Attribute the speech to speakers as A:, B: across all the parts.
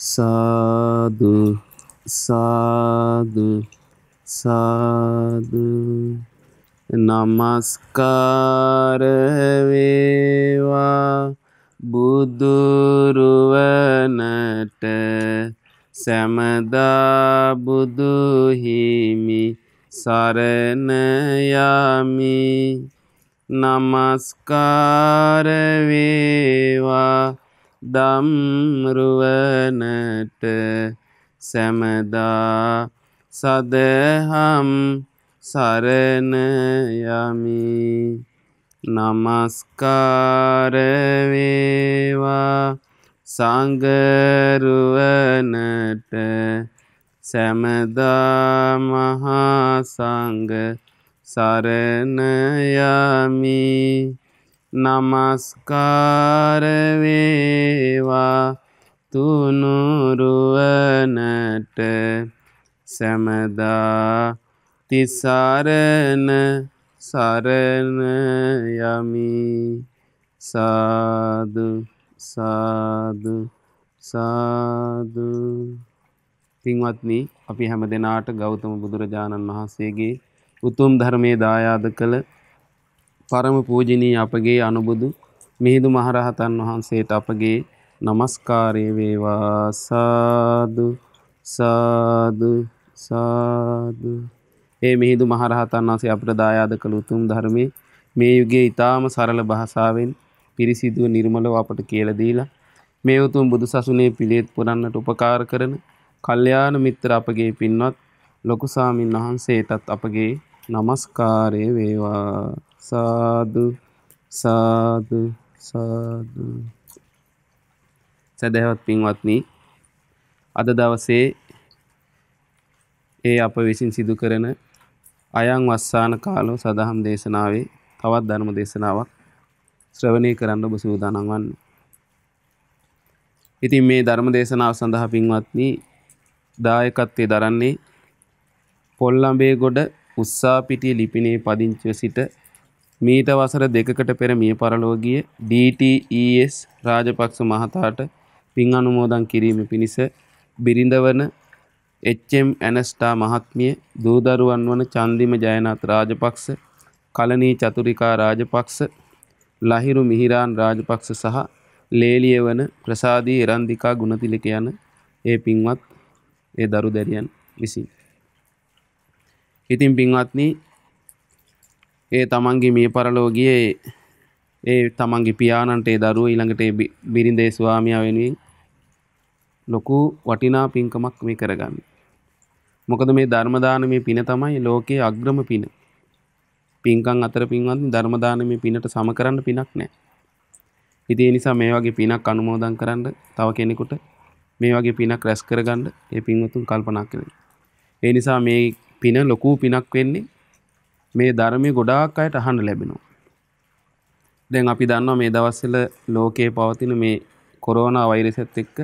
A: සාදු සාදු සාදු නමස්කාර වේවා බුදුරුවනට සැමදා බුදු හිමි සරණ යමි නමස්කාර වේවා ධම්රුවනට සැමදා සදහම් සරණ යමි නමස්කාර වේවා සංඝරුවනට සැමදා මහා සංඝ සරණ යමි නමස්කාර වේවා තුනුරුවනට සැමදා තිසරණ සරණ යමි සාදු සාදු සාදු. පින්වත්නි, අපි හැම දෙනාට ගෞතම බුදුරජාණන් වහන්සේගේ උතුම් ධර්මයේ දායාද කළ පරම පූජනීය අපගේ අනුබුදු මිහිඳු මහරහතන් වහන්සේට අපගේ නමස්කාරය වේවා. සාදු සාදු සාදු. ඒ මිහිඳු මහරහතන් වහන්සේ අපට දායාද කළ උතුම් ධර්මයේ මේ යුගයේ ඊටාම සරල භාෂාවෙන් පිරිසිදුව නිර්මලව අපට කියලා දීලා මේ උතුම් බුදුසසුනේ පිළිත් පුරන්නට උපකාර කරන කල්යාණ මිත්‍ර අපගේ පින්වත් ලොකු ස්වාමීන් වහන්සේටත් අපගේ නමස්කාරය වේවා. සාදු සාදු සාදු. සදහවත් පින්වත්නි, අද දවසේ ඒ අප විසින් සිදු කරන අයං වස්සාන කාලෝ සදහම් දේශනාවේ තවත් ධර්ම දේශනාවක් ශ්‍රවණය කරන්න ඔබ සූදානම් වන්නේ. ඉතින් මේ ධර්ම දේශනාව සඳහා පින්වත්නි දායකත්වයේ දරන්නේ පොල්ලඹේගොඩ උස්සාපිටිය ලිපිනේ පදිංචිව සිට මීට වසර 2කට පෙර මිය පරලොව ගිය DTES රාජපක්ෂ මහතාට පින් අනුමෝදන් කිරීම පිණිස බිරිඳ වන HM ඇනස්ටා මහත්මිය, දූ දරුවන් වන චන්දිම ජයනාත් රාජපක්ෂ, කලනී චතුරිකා රාජපක්ෂ, ලහිරු මිහිරාන් රාජපක්ෂ සහ ලේලිය වන ප්‍රසාදී එරන්දිකා ගුණතිලක යන ඒ පින්වත් ඒ දරු දැරියන් විසින්. ඉතින් පින්වත්නි, ඒ තමන්ගේ මිය පරලොව ගියේ ඒ තමන්ගේ පියාණන්ට ඒ දරුවෝ ඊළඟට ඒ බිරිඳේ ස්වාමියා වෙනුවෙන් ලොකු වටිනා පින්කමක් මේ කරගන්නේ. මොකද මේ ධර්ම දානමේ පින තමයි ලෝකයේ අග්‍රම පින. පින්කම් අතර පින්වත්නි ධර්ම දානමේ පිනට සම කරන්න පිනක් නැහැ. ඉතින් ඒ නිසා මේ වගේ පිනක් අනුමෝදන් කරන්න තව කෙනෙකුට මේ වගේ පිනක් රැස් කරගන්න ඒ පින්වතුන් කල්පනා කරන්න. ඒ නිසා මේ පින ලොකු පිනක් වෙන්නේ මේ ධර්මයේ ගොඩාක් අයට අහන්න ලැබෙනවා. දැන් අපි දන්නවා මේ දවස්වල ලෝකයේ පවතින මේ කොරෝනා වෛරසයත් එක්ක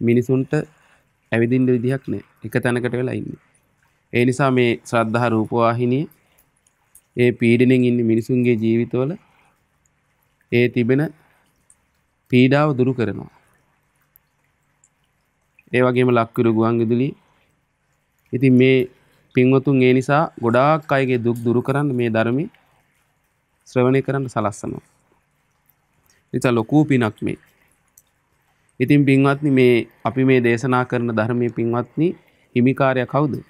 A: මිනිසුන්ට ඇවිදින්න විදිහක් නැහැ. එක තැනකට වෙලා ඉන්නේ. ඒ නිසා මේ ශ්‍රද්ධා රූපවාහිනිය ඒ පීඩණයෙන් ඉන්න මිනිසුන්ගේ ජීවිතවල ඒ තිබෙන පීඩාව දුරු කරනවා. ඒ වගේම ලක්විරු ගුවන් විදුලි ඉතින් මේ පින්වතුන් ඒ නිසා ගොඩාක් අයගේ දුක් දුරු කරන්න මේ ධර්මයේ ශ්‍රවණය කරන්න සලස්සනවා. ඉතින් ලොකු පිනක් මේ. ඉතින් පින්වත්නි, මේ අපි මේ දේශනා කරන ධර්මයේ පින්වත්නි හිමිකාරය කවුද?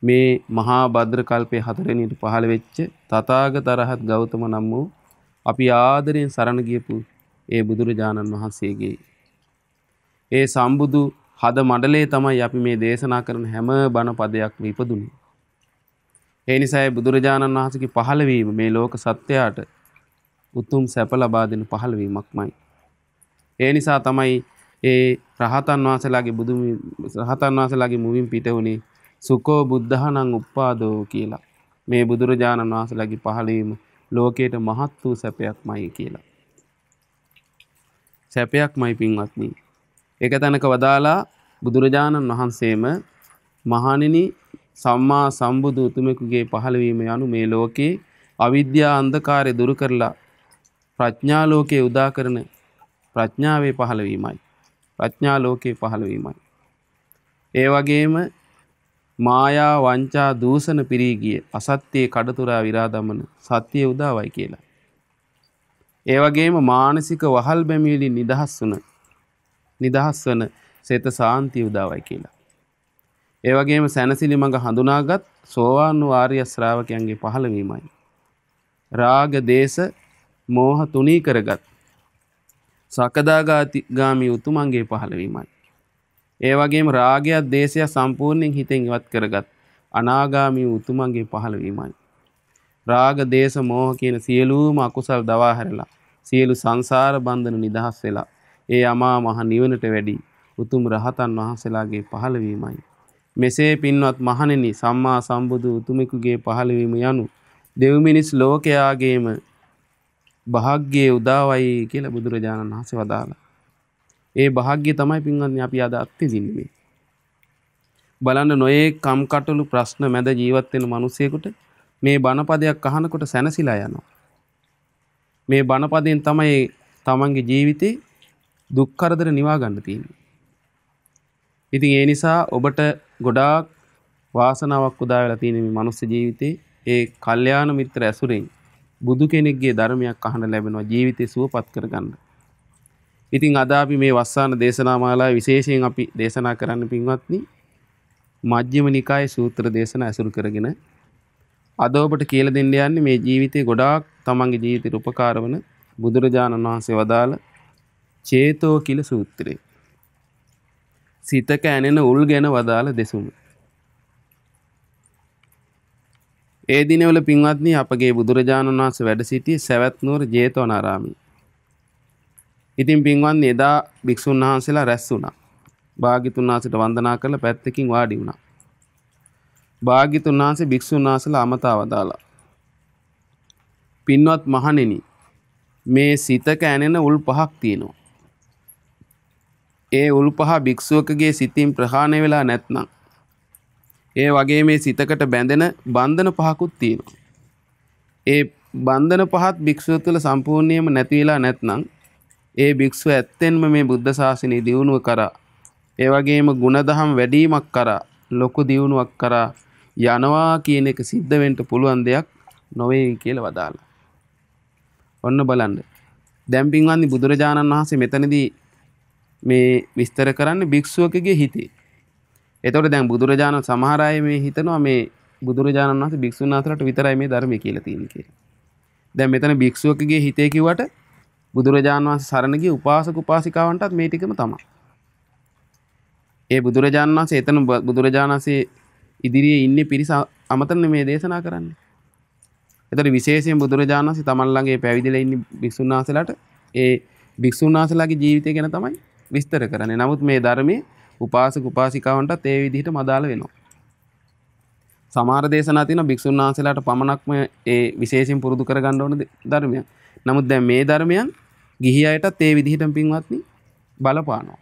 A: මේ මහා භද්‍ර කල්පයේ 4 වෙනියට පහළ වෙච්ච තථාගත රහත් ගෞතම නම් වූ අපි ආදරයෙන් සරණ ගියපු ඒ බුදුරජාණන් වහන්සේගේ ඒ සම්බුදු හද මඩලේ තමයි අපි මේ දේශනා කරන හැම බණ පදයක්ම ඉපදුනේ. ඒ නිසා බුදුරජාණන් වහන්සේගේ පහළවීම මේ ලෝක සත්‍යයට උතුම් සැප ලබා දෙන පහළවීමක්මයි. ඒ නිසා තමයි ඒ රහතන් වහන්සේලාගේ මුවින් පිට වුණේ සුකෝ බුද්ධහනං උප්පාදෝ කියලා. මේ බුදුරජාණන් වහන්සේලාගේ පහළවීම ලෝකයට මහත් වූ සැපයක්මයි කියලා. සැපයක්මයි පින්වත්නි. එක තැනක වදාලා බුදුරජාණන් වහන්සේම මහණෙනි සම්මා සම්බුදු උතුමෙකුගේ පහළවීම යනු මේ ලෝකේ අවිද්‍යා අන්ධකාරය දුරු කරලා ප්‍රඥා ලෝකයේ උදා කරන ප්‍රඥාවේ පහළවීමයි. ප්‍රඥා ලෝකේ පහළ වීමයි. ඒ වගේම මායා වංචා දූෂණ පිරී ගිය අසත්‍යයේ කඩතුරා විරා දමන සත්‍ය උදාවයි කියලා. ඒ වගේම මානසික වහල් බැමිලි නිදහස් වන සෙත සාන්තිය උදාවයි කියලා. ඒ වගේම සැනසිලි මඟ හඳුනාගත් සෝවාන් වූ ආර්ය ශ්‍රාවකයන්ගේ පහළ වීමයි. රාග දේශ මෝහ තුනී කරගත් සකදාගාමී උතුමන්ගේ පහළ වීමයි. ඒ වගේම රාගයත් දේශයත් සම්පූර්ණයෙන් හිතෙන් ඉවත් කරගත් අනාගාමී උතුමන්ගේ පහළ වීමයි. රාග දේශ මෝහ කියන සියලුම අකුසල් දවා හැරලා සියලු සංසාර බන්ධන නිදහස් වෙලා ඒ අමා මහ නිවනට වැඩි උතුම් රහතන් වහන්සේලාගේ පහළ වීමයි. මෙසේ පින්වත් මහණෙනි සම්මා සම්බුදු උතුමෙකුගේ පහළ වීම යනු දෙව් මිනිස් ලෝකයාගේම භාග්‍යයේ උදාවයි කියලා බුදුරජාණන් වහන්සේ වදාළා. ඒ භාග්‍ය තමයි පින්වත්නි අපි අද අත්විඳින්නේ. බලන්න නොයේ කම්කටොළු ප්‍රශ්න මැද ජීවත් වෙන මිනිසෙකුට මේ බණපදයක් අහනකොට සැනසීලා යනවා. මේ බණපදයෙන් තමයි තමන්ගේ ජීවිතේ දුක් කරදර නිවා ගන්න තියෙන්නේ. ඉතින් ඒ නිසා ඔබට ගොඩාක් වාසනාවක් උදා වෙලා තියෙන මේ මනුස්ස ජීවිතේ ඒ කල්යාණ මිත්‍ර ඇසුරෙන් බුදු කෙනෙක්ගේ ධර්මයක් අහන්න ලැබෙනවා ජීවිතේ සුවපත් කරගන්න. ඉතින් අද අපි මේ වස්සාන දේශනා මාලාවේ විශේෂයෙන් අපි දේශනා කරන්න පින්වත්නි මජ්ක්‍ධිම නිකායේ සූත්‍ර දේශනා ඇසුරු කරගෙන අද ඔබට කියලා දෙන්න යන්නේ මේ ජීවිතේ ගොඩාක් තමන්ගේ ජීවිතේට උපකාර වන බුදුරජාණන් වහන්සේ වදාළ චේතෝ කිල සූත්‍රය. සිතක ඇනෙන උල් ගැන වදාළ දෙසුම. ඒ දිනවල පින්වත්නි අපගේ බුදුරජාණන් වහන්සේ වැඩ සිටියේ සවැත් නුවර ජේතවනාරාමයේ. ඉතින් පින්වත්නි එදා භික්ෂුන් වහන්සේලා රැස් වුණා. භාග්‍යතුන් වහන්සේට වන්දනා කරලා පැත්තකින් වාඩි වුණා. භාග්‍යතුන් වහන්සේ භික්ෂුන් වහන්සේලා අමතා වදාලා. පින්වත් මහණෙනි මේ සිතක ඇනෙන උල් පහක් තියෙනවා. ඒ උල් පහ භික්ෂුවකගේ සිතින් ප්‍රහාණය වෙලා නැත්නම් ඒ වගේ මේ සිතකට බැඳෙන බන්ධන පහකුත් තියෙනවා. ඒ බන්ධන පහත් භික්ෂුව තුළ සම්පූර්ණයෙන්ම නැති වෙලා නැත්නම් ඒ භික්ෂුව ඇත්තෙන්ම මේ බුද්ධ ශාසනය දියුණුව කරා ඒ වගේම ගුණධම් වැඩිවීමක් කරා ලොකු දියුණුවක් කරා යනවා කියන එක සිද්ධ වෙන්න පුළුවන් දෙයක් නොවේ කියලා වදාළා. ඔන්න බලන්න. දැන් පින්වත්නි බුදුරජාණන් වහන්සේ මෙතනදී මේ විස්තර කරන්නේ භික්ෂුවකගේ හිතේ. එතකොට දැන් බුදුරජාණන් සමහර අය මේ හිතනවා මේ බුදුරජාණන් වහන්සේ භික්ෂුන් වහන්සේලාට විතරයි මේ ධර්මය කියලා තියෙන්නේ කියලා. දැන් මෙතන භික්ෂුවකගේ හිතේ කිව්වට බුදුරජාණන් වහන්සේ සරණ ගිය උපාසක උපාසිකාවන්ටත් මේ ටිකම තමයි. ඒ බුදුරජාණන් වහන්සේ එතන බුදුරජාණන් වහන්සේ ඉදිරියේ ඉන්නේ පිරිස අමතරනේ මේ දේශනා කරන්නේ. එතකොට විශේෂයෙන් බුදුරජාණන් වහන්සේ තමන් ළඟ පැවිදිලා ඉන්න භික්ෂුන් වහන්සේලාට ඒ භික්ෂුන් වහන්සේලාගේ ජීවිතය ගැන තමයි විස්තර කරන්නේ. නමුත් මේ ධර්මයේ උපාසක උපාසිකාවන්ටත් ඒ විදිහටම අදාළ වෙනවා. සමහර දේශනා තියෙනවා භික්ෂුන් වහන්සේලාට පමණක්ම ඒ විශේෂයෙන් පුරුදු කරගන්න ඕන ධර්මයක්. නමුත් දැන් මේ ධර්මයන් ගිහි අයටත් ඒ විදිහටම පින්වත්නි බලපානවා.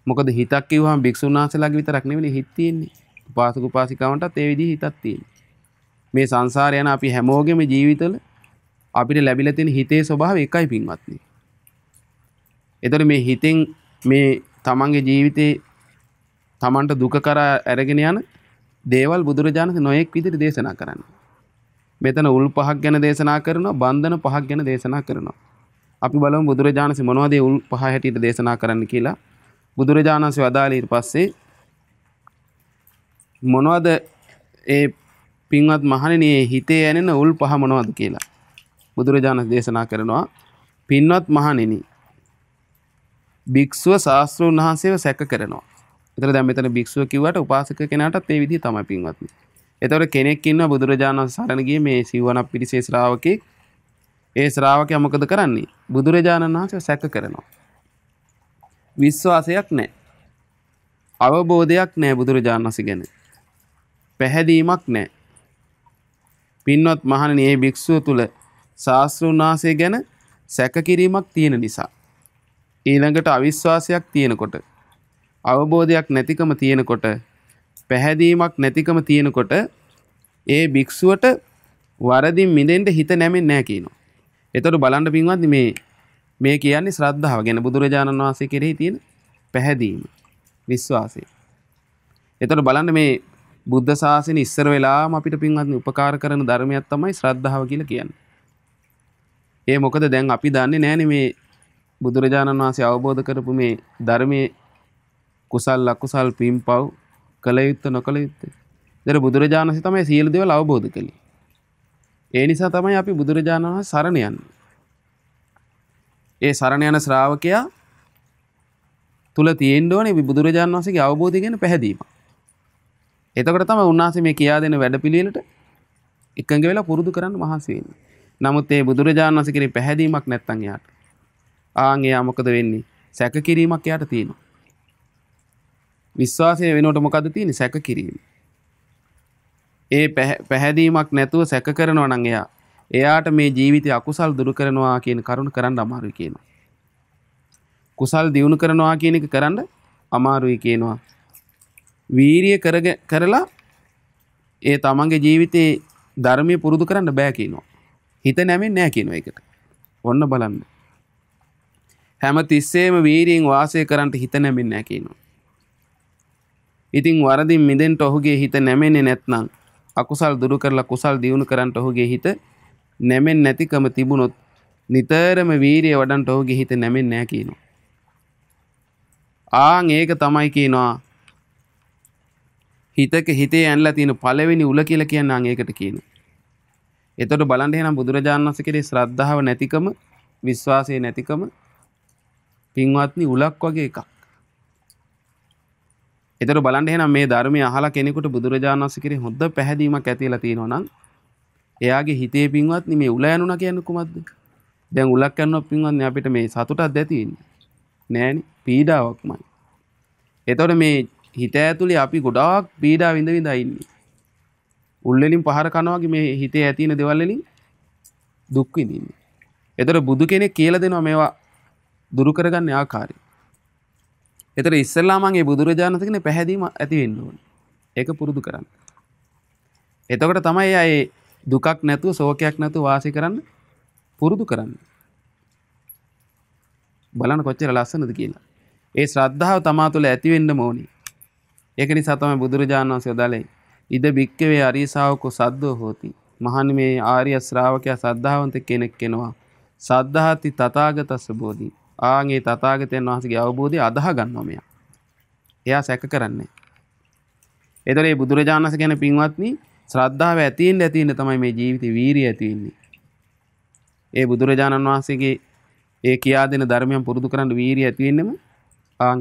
A: මොකද හිතක් කිව්වම භික්ෂුන් වහන්සේලාගේ විතරක් නෙවෙයි හිත තියෙන්නේ. උපාසක උපාසිකාවන්ටත් ඒ විදිහේ හිතක් තියෙන්නේ. මේ සංසාරය යන අපි හැමෝගෙම ජීවිතවල අපිට ලැබිලා තියෙන හිතේ ස්වභාවය එකයි පින්වත්නි. එතකොට මේ හිතෙන් මේ තමන්ගේ ජීවිතේ තමන්ට දුක කරා අරගෙන යන දේවල් බුදුරජාණන් නොයෙක් විදිහට දේශනා කරන්නේ. මෙතන උල් පහක් ගැන දේශනා කරනවා, බන්ධන පහක් ගැන දේශනා කරනවා. අපි බලමු බුදුරජාණන් මොනවද උල් පහ හැටියට දේශනා කරන්න කියලා. බුදුරජාණන් වදාළේ ඊට පස්සේ මොනවද ඒ පින්වත් මහණෙනි හිතේ ඇනෙන උල් පහ මොනවද කියලා. බුදුරජාණන් දේශනා කරනවා පින්වත් මහණෙනි භික්ෂුව ශාස්ත්‍රඥ වහන්සේව සැක කරනවා. එතකොට දැන් මෙතන භික්ෂුව කිව්වට උපාසක කෙනාටත් ඒ විදිහ තමයි පින්වත්නි. එතකොට කෙනෙක් ඉන්නවා බුදුරජාණන් සරණ ගියේ මේ සිව්වනක් පිරිසේ ශ්‍රාවකෙක්. ඒ ශ්‍රාවකයා මොකද කරන්නේ? බුදුරජාණන් වහන්සේව සැක කරනවා. විශ්වාසයක් නැහැ. අවබෝධයක් නැහැ බුදුරජාණන් වහන්සේ ගැන. පැහැදීමක් නැහැ. පින්වත් මහණෙනි මේ භික්ෂුව තුල ශාස්ත්‍රඥ වහන්සේ ගැන සැක කිරීමක් තියෙන නිසා ඊළඟට අවිශ්වාසයක් තියෙනකොට අවබෝධයක් නැතිකම තියෙනකොට පැහැදීමක් නැතිකම තියෙනකොට ඒ භික්ෂුවට වරදින් මිදෙන්න හිත නැමෙන්නේ නැහැ කියනවා. එතකොට බලන්න පින්වත්නි මේ කියන්නේ ශ්‍රද්ධාව ගැන බුදුරජාණන් වහන්සේ කෙරෙහි තියෙන පැහැදීම, විශ්වාසය. එතකොට බලන්න මේ බුද්ධ ශාසනය ඉස්සර වෙලාම අපිට පින්වත්නි උපකාර කරන ධර්මයක් තමයි ශ්‍රද්ධාව කියලා කියන්නේ. ඒ මොකද දැන් අපි දන්නේ නැහැනේ මේ බුදුරජාණන් වහන්සේ අවබෝධ කරපු මේ ධර්මයේ කුසල් අකුසල් පින්පව් කළ යුත්තේ නොකළ යුත්තේ. ඒතර බුදුරජාණන් වහන්සේ තමයි සියලු දේවල් අවබෝධ කළේ. ඒ නිසා තමයි අපි බුදුරජාණන් වහන්සේ සරණ යන්නේ. ඒ සරණ යන ශ්‍රාවකයා තුල තියෙන්න ඕනේ මේ බුදුරජාණන් වහන්සේගේ අවබෝධය ගැන පැහැදීම. එතකොට තමයි උන්වහන්සේ මේ කියා දෙන වැඩපිළිවෙලට එකඟ වෙලා පුරුදු කරන්න මහන්සි වෙන්නේ. නමුත් මේ බුදුරජාණන් වහන්සේ කෙරේ පැහැදීමක් නැත්නම් යාට එයා මොකද වෙන්නේ? සැක කිරීමක් යාට තියෙනවා. විශ්වාසය වෙනකොට මොකද තියෙන්නේ? සැක කිරීම. ඒ පැහැදීමක් නැතුව සැක කරනවා නම් එයාට මේ ජීවිතේ අකුසල් දුරු කරනවා කියන කරුණ කරන්න අමාරුයි කියනවා. කුසල් දියුණු කරනවා කියන එක කරන්න අමාරුයි කියනවා. වීරිය කරලා ඒ තමන්ගේ ජීවිතේ ධර්මයේ පුරුදු කරන්න බෑ කියනවා. හිත නැමෙන්නේ නැහැ කියනවා ඒකට. ඔන්න බලන්න. හැම තිස්සෙම වීරියෙන් වාසය කරන්ට හිත නැමෙන්නේ නැහැ කියනවා. ඉතින් වරදින් මිදෙන්න ඔහුගේ හිත නැමෙන්නේ නැත්නම් අකුසල් දුරු කරලා කුසල් දියුණු කරන්ට ඔහුගේ හිත නැමෙන්නේ නැතිකම තිබුණොත් නිතරම වීරිය වඩන්ට ඔහුගේ හිත නැමෙන්නේ නැහැ කියනවා. ඒක තමයි කියනවා හිතේ ඇන්ලා තියෙන පළවෙනි උල කියලා කියන්නේ ඒකට කියනවා. එතකොට බලන්න එහෙනම් බුදුරජාණන් වහන්සේ කෙරේ ශ්‍රද්ධාව නැතිකම, විශ්වාසය නැතිකම පින්වත්නි උලක් වගේ එකක්. එතකොට බලන්න එහෙනම් මේ ධර්මය අහලා කෙනෙකුට බුදුරජාණන් වහන්සේ කෙරේ හොඳ පැහැදීමක් ඇතිලා තියෙනවා නම් එයාගේ හිතේ පින්වත්නි මේ උල යනුණා කියන්නේ කොහොමද? දැන් උලක් යනවා පින්වත්නි අපිට මේ සතුටක් දැති වෙන්නේ නෑනේ, පීඩාවක්මයි. එතකොට මේ හිත ඇතුලේ අපි ගොඩාක් පීඩා විඳ ඉන්නේ. උල්වලින් පහර කනවා වගේ මේ හිතේ ඇති වෙන දේවල් වලින් දුක් විඳින්නේ. එතකොට බුදු කෙනෙක් කියලා දෙනවා මේවා දුරු කරගන්න ආකාරය. එතකොට ඉස්සෙල්ලා මම මේ බුදුරජාණන් වහන්සේගේ පැහැදීම ඇති වෙන්න ඕනේ. ඒක පුරුදු කරන්න. එතකොට තමයි ඒ දුකක් නැතුව ශෝකයක් නැතුව වාසය කරන්න පුරුදු කරන්න. බලන්න කොච්චර ලස්සනද කියලා. ඒ ශ්‍රද්ධාව තමා තුළ ඇති වෙන්න ඕනේ. ඒක නිසා තමයි බුදුරජාණන් වහන්සේ වදාළේ ඉද බික්කවේ ආර්ය ශාවකෝ සද්දෝ හෝති. මහණනි මේ ආර්ය ශ්‍රාවකයා සද්ධාවන්ත කෙනෙක් වෙනවා. සද්ධාති තථාගතස්ස බෝධි. ඒ තථාගතයන් වහන්සේගේ අවබෝධය අදාහ ගන්නවා මෙයා. එයා සැක කරන්නේ. ඒතර මේ බුදුරජාණන් වහන්සේ කියන පින්වත්නි ශ්‍රද්ධාව ඇති වෙන්න තමයි මේ ජීවිතේ වීරිය ඇති වෙන්නේ. ඒ බුදුරජාණන් වහන්සේගේ ඒ කියා දෙන ධර්මයන් පුරුදු කරන්න වීරිය ඇති වෙන්නෙම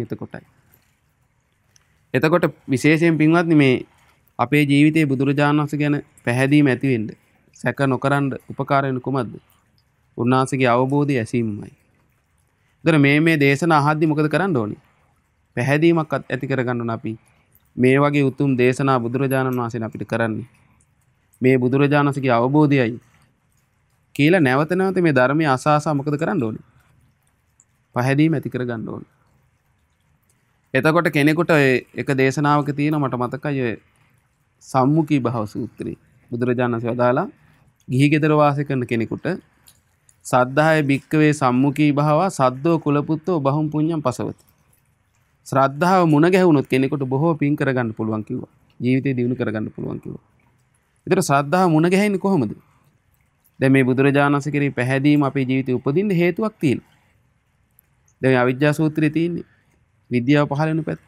A: එතකොටයි. එතකොට විශේෂයෙන් පින්වත්නි මේ අපේ ජීවිතයේ බුදුරජාණන් වහන්සේ ගැන පැහැදීම ඇති වෙන්න සැක නොකරන උපකාර වෙන කුමක්ද? උන්වහන්සේගේ අවබෝධය ඇසීමයි. ඒතර මේ දේශන අහද්දි මොකද කරන්න ඕනේ? පැහැදීමක් ඇති කරගන්න ඕන අපි. මේ වගේ උතුම් දේශනා බුදුරජාණන් වහන්සේ අපිට කරන්නේ. මේ බුදුරජාණන් වහන්සේගේ අවබෝධයයි කියලා නැවත මේ ධර්මයේ අසාසා මොකද කරන්න ඕනේ? පැහැදීම ඇති කරගන්න ඕනේ. එතකොට කෙනෙකුට එක දේශනාවක තියෙනවා මට මතකයි ඔය සම්මුඛී භව සූත්‍රය. බුදුරජාණන් වහන්සේ වදාලා ගිහි ගෙදර වාසය කරන කෙනෙකුට සද්ධාය භික්කවේ සම්මුඛී භව සද්දෝ කුලපුත්තෝ බහුම් පුඤ්ඤම් පසවති. ශ්‍රද්ධාව මුණ ගැහුනොත් කෙනෙකුට බොහෝ පින් කරගන්න පුළුවන් කිව්වා. ජීවිතේ දියුණු කරගන්න පුළුවන් කිව්වා. ඒතර ශ්‍රද්ධාව මුණ ගැහෙන්නේ කොහොමද? දැන් මේ බුදුරජාණන් වහන්සේ කෙරෙහි පැහැදීම අපේ ජීවිතේ උපදින්න හේතුවක් තියෙනවා. දැන් අවිජ්ජා සූත්‍රයේ තියෙන්නේ විද්‍යාව පහළ වෙන පැත්ත.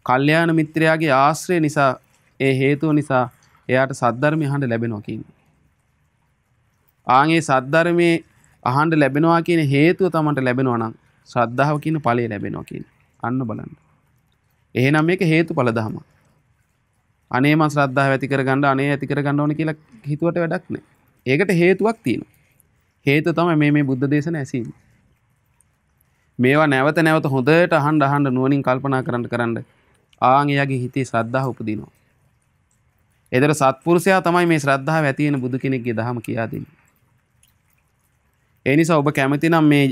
A: කල්යාණ මිත්‍රයාගේ ආශ්‍රය නිසා ඒ හේතුව නිසා එයාට සද්ධර්මය අහන්න ලැබෙනවා කියන්නේ. ඒ සද්ධර්මයේ අහන්න ලැබෙනවා කියන හේතුව තමන්ට ලැබෙනවා නම් ශ්‍රද්ධාව කියන ඵලය ලැබෙනවා කියන්නේ. අන්න බලන්න. එහෙනම් මේක හේතුඵල ධම. අනේ මම ශ්‍රද්ධාව ඇති කරගන්න ඇති කරගන්න ඕනේ කියලා හිතුවට වැඩක් නැහැ. ඒකට හේතුවක් තියෙනවා. හේතුව තමයි මේ බුද්ධ දේශන ඇසීම. මේවා නැවත නැවත හොඳට අහන්න නුවණින් කල්පනා කරන්න එයාගේ හිතේ ශ්‍රද්ධාව උපදිනවා. ඒතර සත්පුරුෂයා තමයි මේ ශ්‍රද්ධාව ඇති වෙන බුදු කෙනෙක්ගේ දහම කියා දෙන්නේ. ඒ නිසා ඔබ කැමති නම් මේ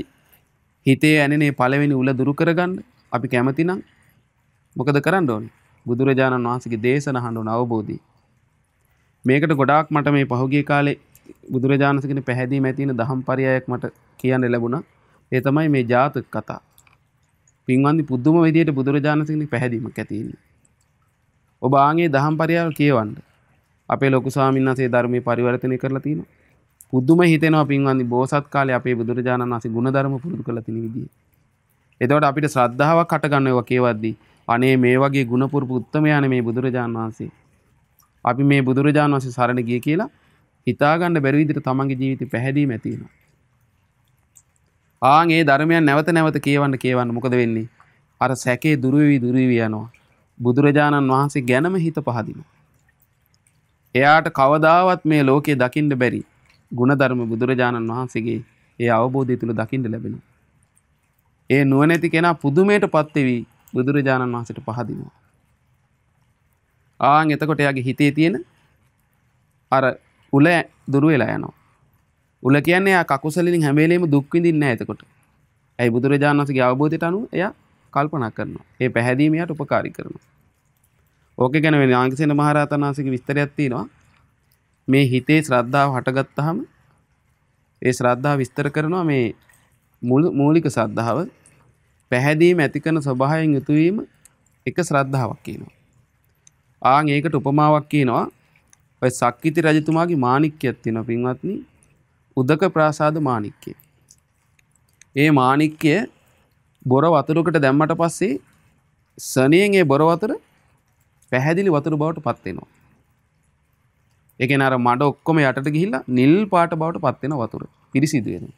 A: හිතේ ඇනෙනේ පළවෙනි උල දුරු කරගන්න අපි කැමති නම් මොකද කරන්න ඕනේ? බුදුරජාණන් වහන්සේගේ දේශන අහන්න ඕන අවබෝධය. මේකට ගොඩාක් මට මේ පහුගිය කාලේ බුදුරජාණන් වහන්සේගේ පැහැදීම ඇති වෙන දහම් පරයයක් මට කියන්න ලැබුණා. ඒ තමයි මේ ජාතක කතා. පින්වන්දි පුදුම විදියට බුදුරජාණන් වහන්සේගේ පැහැදීමක් ඇති ඉන්නේ. ඔබ ආන්ගේ දහම් පරයාව කියවන්න. අපේ ලොකු ස්වාමීන් වහන්සේ ධර්මයේ පරිවර්තනය කරලා තිනවා. පුදුම හිතෙනවා පින්වන්දි බෝසත් කාලේ අපේ බුදුරජාණන් වහන්සේ ගුණධර්ම පුරුදු කරලා තියෙන විදිය. එතකොට අපිට ශ්‍රද්ධාවක් හට ගන්නවා කියවද්දී අනේ මේ වගේ ගුණපුරුපු උත්තමයානේ මේ බුදුරජාණන් වහන්සේ. අපි මේ බුදුරජාණන් වහන්සේ සරණ ගියේ කියලා හිතා ගන්න බැරි විදිහට තමන්ගේ ජීවිතේ පැහැදීම ඇති වෙනවා. ආන් ඒ ධර්මයන් නැවත නැවත කියවන්න මොකද වෙන්නේ? අර සැකේ දුරු වෙවි යනවා. බුදුරජාණන් වහන්සේ ගැනම හිත පහදිනවා. එයාට කවදාවත් මේ ලෝකේ දකින්න බැරි ගුණධර්ම බුදුරජාණන් වහන්සේගේ ඒ අවබෝධය තුල දකින්න ලැබෙනවා. ඒ නුවණැති කෙනා පුදුමයටපත් වෙවි බුදුරජාණන් වහන්සේට පහදිනවා. ආන් එතකොට එයාගේ හිතේ තියෙන අර උල දුරු වෙලා යනවා. උල කියන්නේ එයා කකුසලින් හැම වෙලෙම දුක් විඳින්නේ නැහැ එතකොට. ඇයි බුදුරජාණන් වහන්සේගේ අවබෝධයට අනුව එයා කල්පනා කරනවා. ඒ පැහැදීම එයාට උපකාරී කරනවා. ඕකේ ගැන වෙන ආංගසේන මහරහතන් වහන්සේගේ විස්තරයක් තියෙනවා. මේ හිතේ ශ්‍රද්ධාව හටගත්තාම ඒ ශ්‍රද්ධාව විස්තර කරනවා මේ මූලික ශ්‍රද්ධාව පැහැදීම ඇති කරන ස්වභාවයෙන් යුතු වීම එක ශ්‍රද්ධාවක් කියනවා. ආන් ඒකට උපමාවක් කියනවා. ඔය සක්විති රජතුමාගේ මාණික්කයක් තියෙනවා පින්වත්නි. උදක ප්‍රාසාද මාණික්කය. ඒ මාණික්කය බොර වතුරකට දැම්මට පස්සේ සනියෙන් ඒ බොර වතුර පැහැදිලි වතුර බවට පත් වෙනවා. ඒ කියන්නේ අර මඩ ඔක්කොම යටට ගිහිල්ලා නිල් පාට බවට පත් වෙන වතුර පිරිසිදු වෙනවා.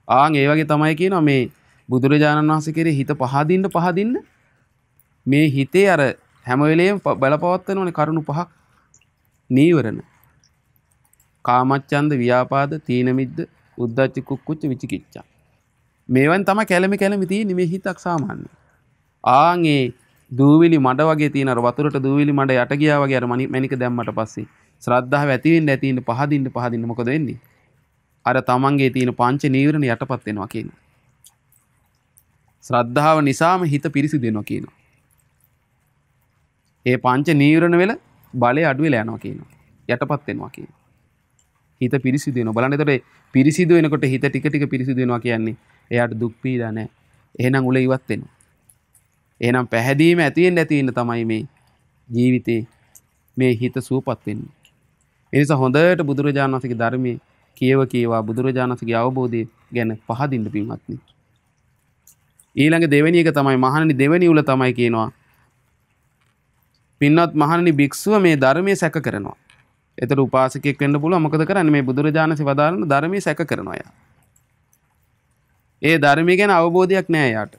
A: ආන් ඒ වගේ තමයි කියනවා මේ බුදුරජාණන් වහන්සේ කෙරේ හිත පහදින්න මේ හිතේ අර හැම වෙලේම බලපවත්වනෝනේ කරුණු පහක් නීවරණ. කාමච්ඡන්ද, ව්‍යාපාද, තීන මිද්ද, උද්ධච්ච කුක්කුච්ච විචිකිච්ඡා. මේවෙන් තමයි කැළමි තියෙන්නේ මේ හිතක් සාමාන්‍ය. ආන් ඒ දූවිලි මඩ වගේ තියෙන අර වතුරට දූවිලි මඩ යට ගියා වගේ අර මණික දැම්මට පස්සේ ශ්‍රද්ධාව ඇති වෙන්න පහදින්න මොකද වෙන්නේ? අර තමන්ගේ තියෙන පංච නීවරණ යටපත් වෙනවා කියනවා. ශ්‍රද්ධාව නිසාම හිත පිරිසිදු වෙනවා කියනවා. ඒ පංච නීවරණ වල බලය අඩු වෙලා යනවා කියනවා. යටපත් වෙනවා කියනවා. හිත පිරිසිදු වෙනවා. බලන්න එතකොට පිරිසිදු වෙනකොට හිත ටික පිරිසිදු වෙනවා කියන්නේ එයාට දුක් පීඩා නැහැ. එහෙනම් උල ඉවත් වෙනවා. එහෙනම් පැහැදීම ඇති වෙන්න තමයි මේ ජීවිතේ මේ හිත සූපත් වෙන්නේ. ඒ නිසා හොඳට බුදුරජාණන් වහන්සේගේ ධර්මයේ කියවා බුදුරජාණන් වහන්සේගේ අවබෝධය ගැන පහදින්න පින්වත්නි. ඊළඟ දෙවෙනි එක තමයි මහණනි දෙවෙනි උල තමයි කියනවා. පින්වත් මහණනි භික්ෂුව මේ ධර්මයේ සැක කරනවා. එතකොට උපාසකයෙක් වෙන්න පුළුවන් මොකද කරන්නේ මේ බුදුරජාණන් වහන්සේ වදාළන ධර්මයේ සැක කරනවා යා. ඒ ධර්මයේ ගැන අවබෝධයක් නැහැ යාට.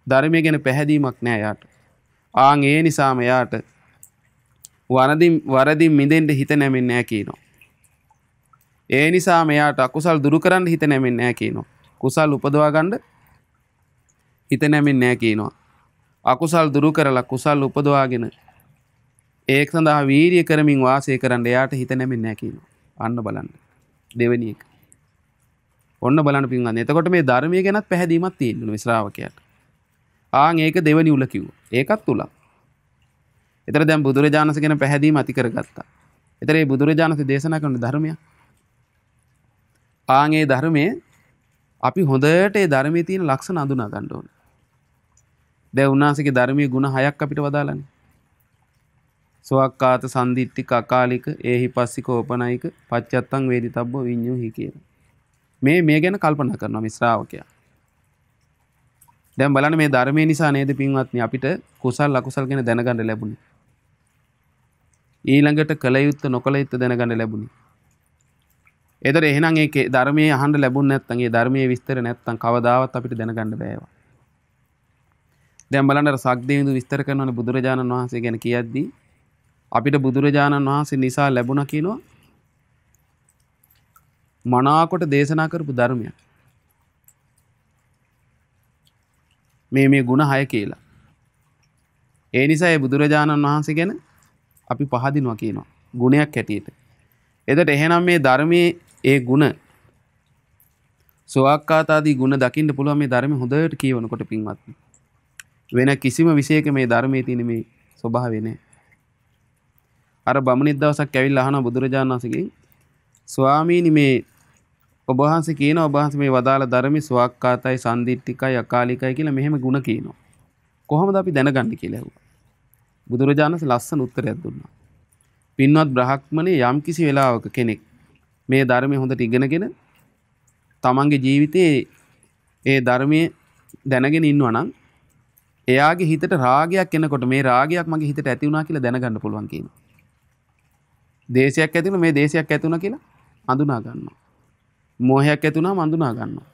A: ධර්මයේ ගැන පැහැදීමක් නැහැ යාට. ආන් ඒ නිසාම යාට වරදින් මිදෙන්න හිත නැමෙන්නේ නැහැ කියනවා. ඒ නිසා මෙයාට අකුසල් දුරු කරන්න හිත නැමෙන්නේ නැහැ කියනවා. කුසල් උපදවා ගන්න හිත නැමෙන්නේ නැහැ කියනවා. අකුසල් දුරු කරලා කුසල් උපදවාගෙන ඒක සඳහා වීරිය කරමින් වාසය කරන්න එයාට හිත නැමෙන්නේ නැහැ කියනවා. අන්න බලන්න. දෙවෙනි එක. ඔන්න බලන්න පින්වත්නි. එතකොට මේ ධර්මයේ ගැනත් පැහැදීමක් තියෙනවා මේ ශ්‍රාවකයාට. ආන් ඒක දෙවෙනි උල කිව්වා. ඒකත් උලක්. එතන දැන් බුදුරජාණන් වහන්සේ ගැන පැහැදීම ඇති කරගත්තා. එතන මේ බුදුරජාණන් වහන්සේ දේශනා කරන ධර්මයක්. ආන් ඒ ධර්මයේ අපි හොඳට ඒ ධර්මයේ තියෙන ලක්ෂණ අඳුනා ගන්න ඕනේ. දැන් උන්වහන්සේගේ ධර්මයේ ගුණ 6ක් අපිට වදාලානේ. සෝක්කාත සම්දිට්ඨික අකාලික ඒහිපස්සික ඕපනයික පච්චත්තං වේදිතබ්බෝ විඤ්ඤුහි කියලා. මේ ගැන කල්පනා කරනවා මේ ශ්‍රාවකයා. දැන් බලන්න මේ ධර්මයේ නිසා නේද පින්වත්නි අපිට කුසල් අකුසල් ගැන දැනගන්න ලැබුණේ. ඊළඟට කල යුත්ත නොකල යුත්ත දැනගන්න ලැබුණේ. ඒතර එහෙනම් ඒ ධර්මයේ අහන්න ලැබුණ නැත්නම් ඒ ධර්මයේ විස්තර නැත්නම් කවදාවත් අපිට දැනගන්න බෑ ඒවා. දැන් බලන්න අර සක්දේවිඳු විස්තර කරනවානේ බුදුරජාණන් වහන්සේ ගැන කියද්දී අපිට බුදුරජාණන් වහන්සේ නිසා ලැබුණා කියනවා මනාකොට දේශනා කරපු ධර්මයක්. මේ ගුණ 6 කියලා. ඒ නිසා ඒ බුදුරජාණන් වහන්සේ ගැන අපි පහදිනවා කියනවා ගුණයක් හැටියට. එතකොට එහෙනම් මේ ධර්මයේ ඒ ගුණ සෝවාක්කාතාදී ගුණ දකින්න පුළුවන් මේ ධර්මය හොඳට කියවනකොට පින්වත්නි. වෙන කිසිම විශේෂයක මේ ධර්මයේ තියෙන මේ ස්වභාවය නෑ. අර බමුණෙක් දවසක් ඇවිල්ලා අහනවා බුදුරජාණන් වහන්සේගෙන් ස්වාමීනි මේ ඔබ වහන්සේ කියනවා ඔබ වහන්සේ මේ වදාළ ධර්මයේ ස්වාක්කාතයි සම්දිට්ඨිකයි අකාලිකයි කියලා මෙහෙම ಗುಣ කියනවා. කොහොමද අපි දැනගන්නේ කියලා ඇහුවා. බුදුරජාණන් වහන්සේ ලස්සන උත්තරයක් දුන්නා. පින්වත් බ්‍රහ්මණේ යම් කිසි වෙලාවක කෙනෙක් මේ ධර්මයේ හොඳට ඉගෙනගෙන තමන්ගේ ජීවිතේ ඒ ධර්මයේ දැනගෙන ඉන්නවා නම් එයාගේ හිතට රාගයක් එනකොට මේ රාගයක් මගේ හිතට ඇති වුණා කියලා දැනගන්න පුළුවන් කියනවා. දේශයක් ඇති වුණා මේ දේශයක් ඇති වුණා කියලා අඳුනා ගන්නවා. මෝහයක් ඇති වුණාම අඳුනා ගන්නවා.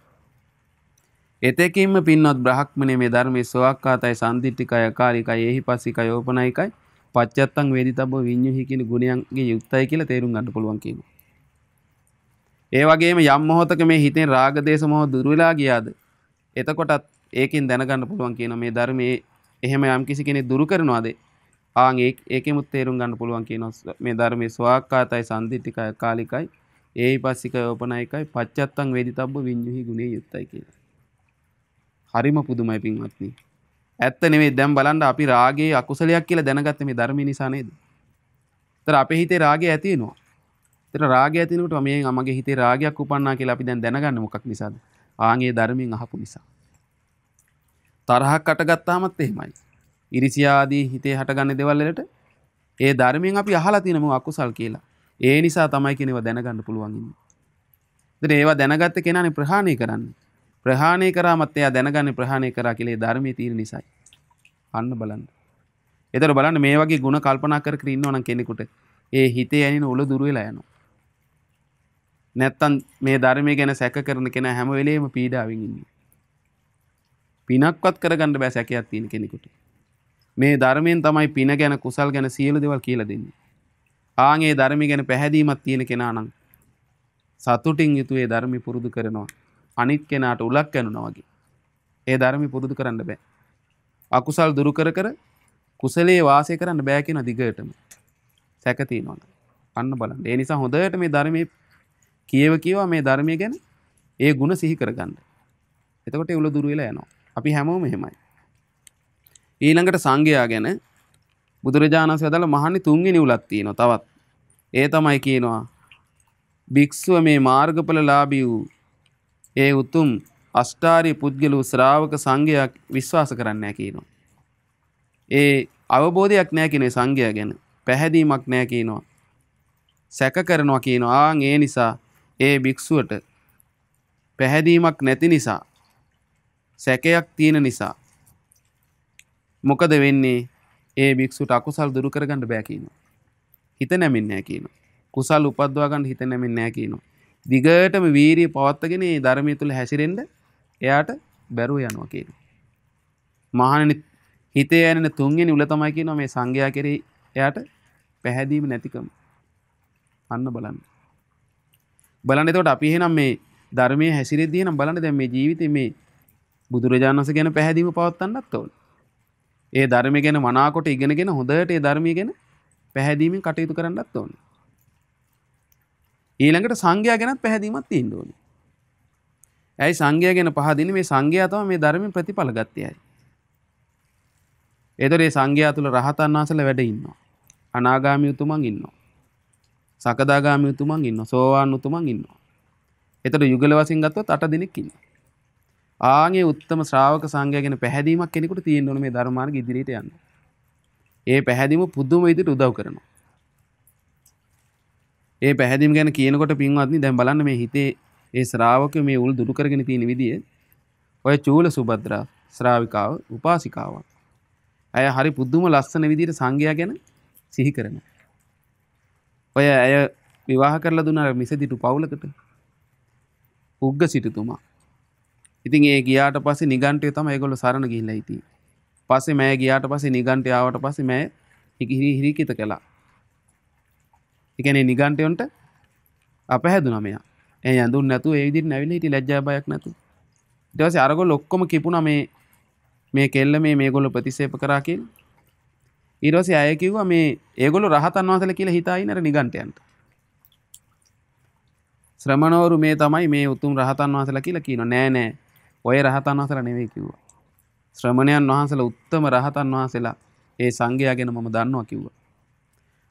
A: එතෙකින්ම පින්වත් බ්‍රහ්මණේ මේ ධර්මයේ සෝවාක්කාතයි සම්දිට්ඨිකයි අකාලිකයි ඒහිපස්සිකයි ඕපනයිකයි පච්චත්තං වේදිතබ්බ විඤ්ඤුහි කියන ගුණයන්ගේ යුක්තයි කියලා තේරුම් ගන්න පුළුවන් කියනවා. ඒ වගේම යම් මොහොතක මේ හිතෙන් රාග දේශ මොහ දුර වෙලා ගියාද එතකොටත් ඒකෙන් දැනගන්න පුළුවන් කියන මේ ධර්මයේ එහෙම යම් කිසි කෙනෙක් දුරු කරනවාද ආන් ඒකෙමුත් තේරුම් ගන්න පුළුවන් කියනවා මේ ධර්මයේ ස්වාක්කාතයි සම්දිට්ඨිකයි අකාලිකයි ඒහිපස්සිකයි ඕපනයිකයි පච්චත්තං වේදිතබ්බ විඤ්ඤුහි ගුණේ යුක්තයි කියලා. හරිම පුදුමයි පින්වත්නි. ඇත්ත නෙවෙයි දැන් බලන්න අපි රාගයේ අකුසලයක් කියලා දැනගත්තේ මේ ධර්මය නිසා නේද? ඒතර අපේ හිතේ රාගය ඇති වෙනවා. ඒතර රාගය ඇති වෙනකොට මගේ හිතේ රාගයක් උපන්නා කියලා අපි දැන් දැනගන්නේ මොකක් නිසාද? ආන්ගේ ධර්මයෙන් අහපු නිසා. තරහක් අටගත්තාමත් එහෙමයි. ඉරිසියා ආදී හිතේ හටගන්න දේවල් වලට ඒ ධර්මයෙන් අපි අහලා තියෙන මොන අකුසල් කියලා. ඒ නිසා තමයි කියනවා දැනගන්න පුළුවන් ඉන්නේ. ඒතර ඒවා දැනගත්ත කෙනානේ ප්‍රහාණය කරන්නේ. ප්‍රහාණය කරාමත් එයා දැනගන්නේ ප්‍රහාණය කරා කියලා ඒ ධර්මයේ තියෙන නිසායි. අන්න බලන්න. ඒතර බලන්න මේ වගේ ಗುಣ කල්පනා කර කර ඉන්නවනම් කෙනෙකුට ඒ හිතේ ඇනින උල දුර වෙලා යනවා. නැත්තම් මේ ධර්මයේ ගැන සැක කරන කෙනා හැම වෙලෙම පීඩාවෙන් ඉන්නේ. පිනක්වත් කරගන්න බෑ සැකයක් තියෙන කෙනෙකුට. මේ ධර්මයෙන් තමයි පින ගැන කුසල් ගැන සියලු දේවල් කියලා දෙන්නේ. ආන් ඒ ධර්මයේ ගැන පැහැදීමක් තියෙන කෙනා නම් සතුටින් යුතුව ඒ ධර්මي පුරුදු කරනවා. අනිත් කෙනාට උලක් යනවා වගේ. ඒ ධර්මي පුරුදු කරන්න බෑ. අකුසල් දුරු කර කර කුසලයේ වාසය කරන්න බෑ කියන දිගටම. සැක තියෙනවා. අන්න බලන්න. ඒ නිසා හොඳට මේ ධර්මයේ කියවා මේ ධර්මයේ ගැන ඒ ಗುಣ සිහි කරගන්න. එතකොට ඒ උල දුර වෙලා යනවා. අපි හැමෝම එහෙමයි. ඊළඟට සංඝයා ගැන බුදුරජාණන් වහන්සේ වදාළ මහන්නේ තුන්වෙනි උලක් තියෙනවා තවත්. ඒ තමයි කියනවා භික්ෂුව මේ මාර්ගඵලලාභී වූ ඒ උතුම් අෂ්ටාර්ය පුද්ගලෝ ශ්‍රාවක සංඝයා විශ්වාස කරන්නේ නැහැ කියනවා. ඒ අවබෝධයක් නැහැ කියන සංඝයා ගැන පැහැදීමක් නැහැ කියනවා. සැක කරනවා කියනවා. ආන් ඒ නිසා ඒ භික්ෂුවට පැහැදීමක් නැති නිසා සැකයක් තියෙන නිසා මොකද වෙන්නේ? ඒ භික්ෂුවට අකුසල් දුරු කරගන්න බෑ කියනවා. හිත නැමෙන්නේ නැහැ කියනවා. කුසල් උපද්දවා ගන්න හිත නැමෙන්නේ නැහැ කියනවා. දිගටම වීරිය පවත්වාගෙන මේ ධර්මයේ තුල හැසිරෙන්න එයාට බැරුව යනවා කියනවා. මහණෙනි හිතේ ඇනෙන තුන්වෙනි උල තමයි කියනවා මේ සංඝයා කෙරෙහි එයාට පැහැදීම නැතිකම. අන්න බලන්න. බලන්න එතකොට අපි එහෙනම් මේ ධර්මයේ හැසිරෙද්දී නම් බලන්න දැන් මේ ජීවිතේ මේ බුදුරජාණන් වහන්සේ ගැන පැහැදීම පවත්වන්නත් ඕන. ඒ ධර්මය ගැන මනාකොට ඉගෙනගෙන හොඳට ඒ ධර්මය ගැන පැහැදීමෙන් කටයුතු කරන්නත් ඕන. ඊළඟට සංඝයා ගැනත් පැහැදීමක් තියෙන්න ඕනේ. ඇයි සංඝයා ගැන පහදින්නේ? මේ සංඝයා තමයි මේ ධර්මයෙන් ප්‍රතිඵල ගත්තේ අය. ඒතර මේ සංඝයා තුල රහතන් වහන්සේලා වැඩ ඉන්නවා. අනාගාමී උතුමන් ඉන්නවා. සකදාගාමී උතුමන් ඉන්නවා. සෝවාන් උතුමන් ඉන්නවා. ඒතර යුගල වශයෙන් ගත්තොත් 8 දෙනෙක් ඉන්නවා. ආන්ගේ උත්තම ශ්‍රාවක සංඝයා ගැන පැහැදීමක් කෙනෙකුට තියෙන්න ඕනේ මේ ධර්ම මාර්ගය ඉදිරියට යන්න. ඒ පැහැදීම පුදුම විදිහට උදව් කරනවා. ඒ පැහැදීම ගැන කියනකොට පින්වත්නි දැන් බලන්න මේ හිතේ ඒ ශ්‍රාවකයෝ මේ උල් දුරු කරගෙන තියෙන විදිය. ඔය චූල සුභද්‍රා ශ්‍රාවිකාව උපාසිකාවක්. අය හරි පුදුම ලස්සන විදිහට සංඝයා ගැන සිහි කරනවා. ඔය අය විවාහ කරලා දුන්නා මිසදිටු පවුලකට. උග්ග සිටුතුමා. ඉතින් ඒ ගියාට පස්සේ නිගණ්ඨය තමයි ඒගොල්ලෝ සරණ ගිහිල්ලා හිටියේ. පස්සේ මෑ ගියාට පස්සේ නිගණ්ඨය ආවට පස්සේ මෑ හිරිකිත කළා. ඒ කියන්නේ නිගණ්ඨයන්ට අපහැදුනා මෙයා. එයා යඳුන් නැතුව ඒ විදිහට නැවිලා හිටියේ ලැජ්ජා බයක් නැතුව. ඊට පස්සේ අරගොල්ලෝ ඔක්කොම කිපුණා මේ කෙල්ල මේගොල්ලෝ ප්‍රතික්ෂේප කරා කියලා. ඊට පස්සේ අය කිව්වා මේ ඒගොල්ලෝ රහතන් වහන්සේලා කියලා හිතා ඉන්න අර නිගණ්ඨයන්ට. ශ්‍රමණවරු මේ තමයි මේ උතුම් රහතන් වහන්සේලා කියලා කියනවා. නෑ ඔය රහතන් වහන්සේලා නෙවෙයි කිව්වා. ශ්‍රමණයන් වහන්සේලා උත්තම රහතන් වහන්සේලා ඒ සංඝයා ගැන මම දන්නවා කිව්වා.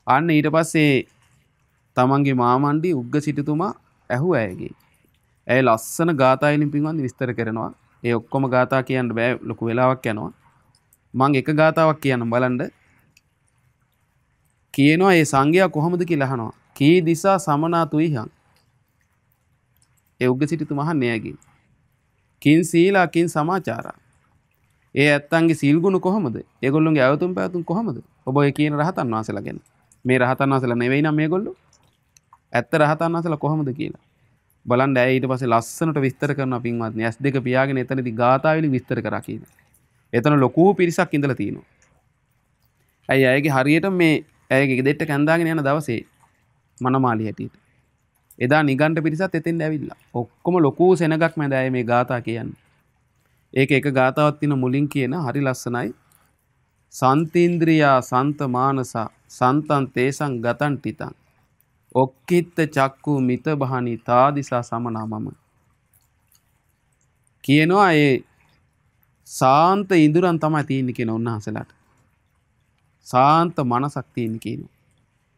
A: අන්න ඊට පස්සේ තමන්ගේ මාමණ්ඩි උග්ග සිටුතුමා ඇහුවා ඇයගේ. ඇය ලස්සන ගාථා වලින් පින්වත්නි විස්තර කරනවා. ඒ ඔක්කොම ගාථා කියන්න බෑ ලොකු වෙලාවක් යනවා. මම එක ගාතාවක් කියන්නම් බලන්න. කියනවා ඒ සංඝයා කොහොමද කියලා අහනවා. කී දිසා සමනා තුයිහං. ඒ උග්ග සිටුතුමා අහන්නේ ඇගේ. කින් සීලා කින් සමාචාරා. ඒ ඇත්තන්ගේ සීල් ගුණ කොහොමද? ඒගොල්ලොන්ගේ ඇවතුම් පැවතුම් කොහොමද? ඔබ ඔය කියන රහතන් වහන්සේලා ගැන. මේ රහතන් වහන්සේලා නෙවෙයි නම් මේගොල්ලෝ. ඇත්ත රහතන් වහන්සේලා කොහොමද කියලා. බලන්න ඇය ඊට පස්සේ ලස්සනට විස්තර කරනවා පින්වත්නි. S2 පියාගෙන එතනදී ගාථාවලින් විස්තර කරා කියන. එතන ලොකු පිරිසක් ඉඳලා තිනවා. ඇයගේ හරියට මේ ඇයගේ ගෙදෙට්ට කැඳාගෙන යන දවසේ මනමාලි හැටියට. එදා නිගණ්ඨ පිරිසත් එතෙන්ද ඇවිල්ලා. ඔක්කොම ලොකු සෙනගක් මැද ඇය මේ ගාථා කියන්නේ. ඒක එක ගාතාවක් තියෙන මුලින් කියන හරි ලස්සනයි. සන්තීන්ද්‍රියා සන්ත මානසා සන්තං තේසං ගතං තිතං ඔක්කිත්ත චක්කු මිත බහනි තාදිසා සමනා මම. කියනවා ඒ සාන්ත ඉඳුරන් තමයි තියෙන්නේ කියන උන්වහන්සේලාට. සාන්ත මනසක් තියෙන්නේ කියනවා.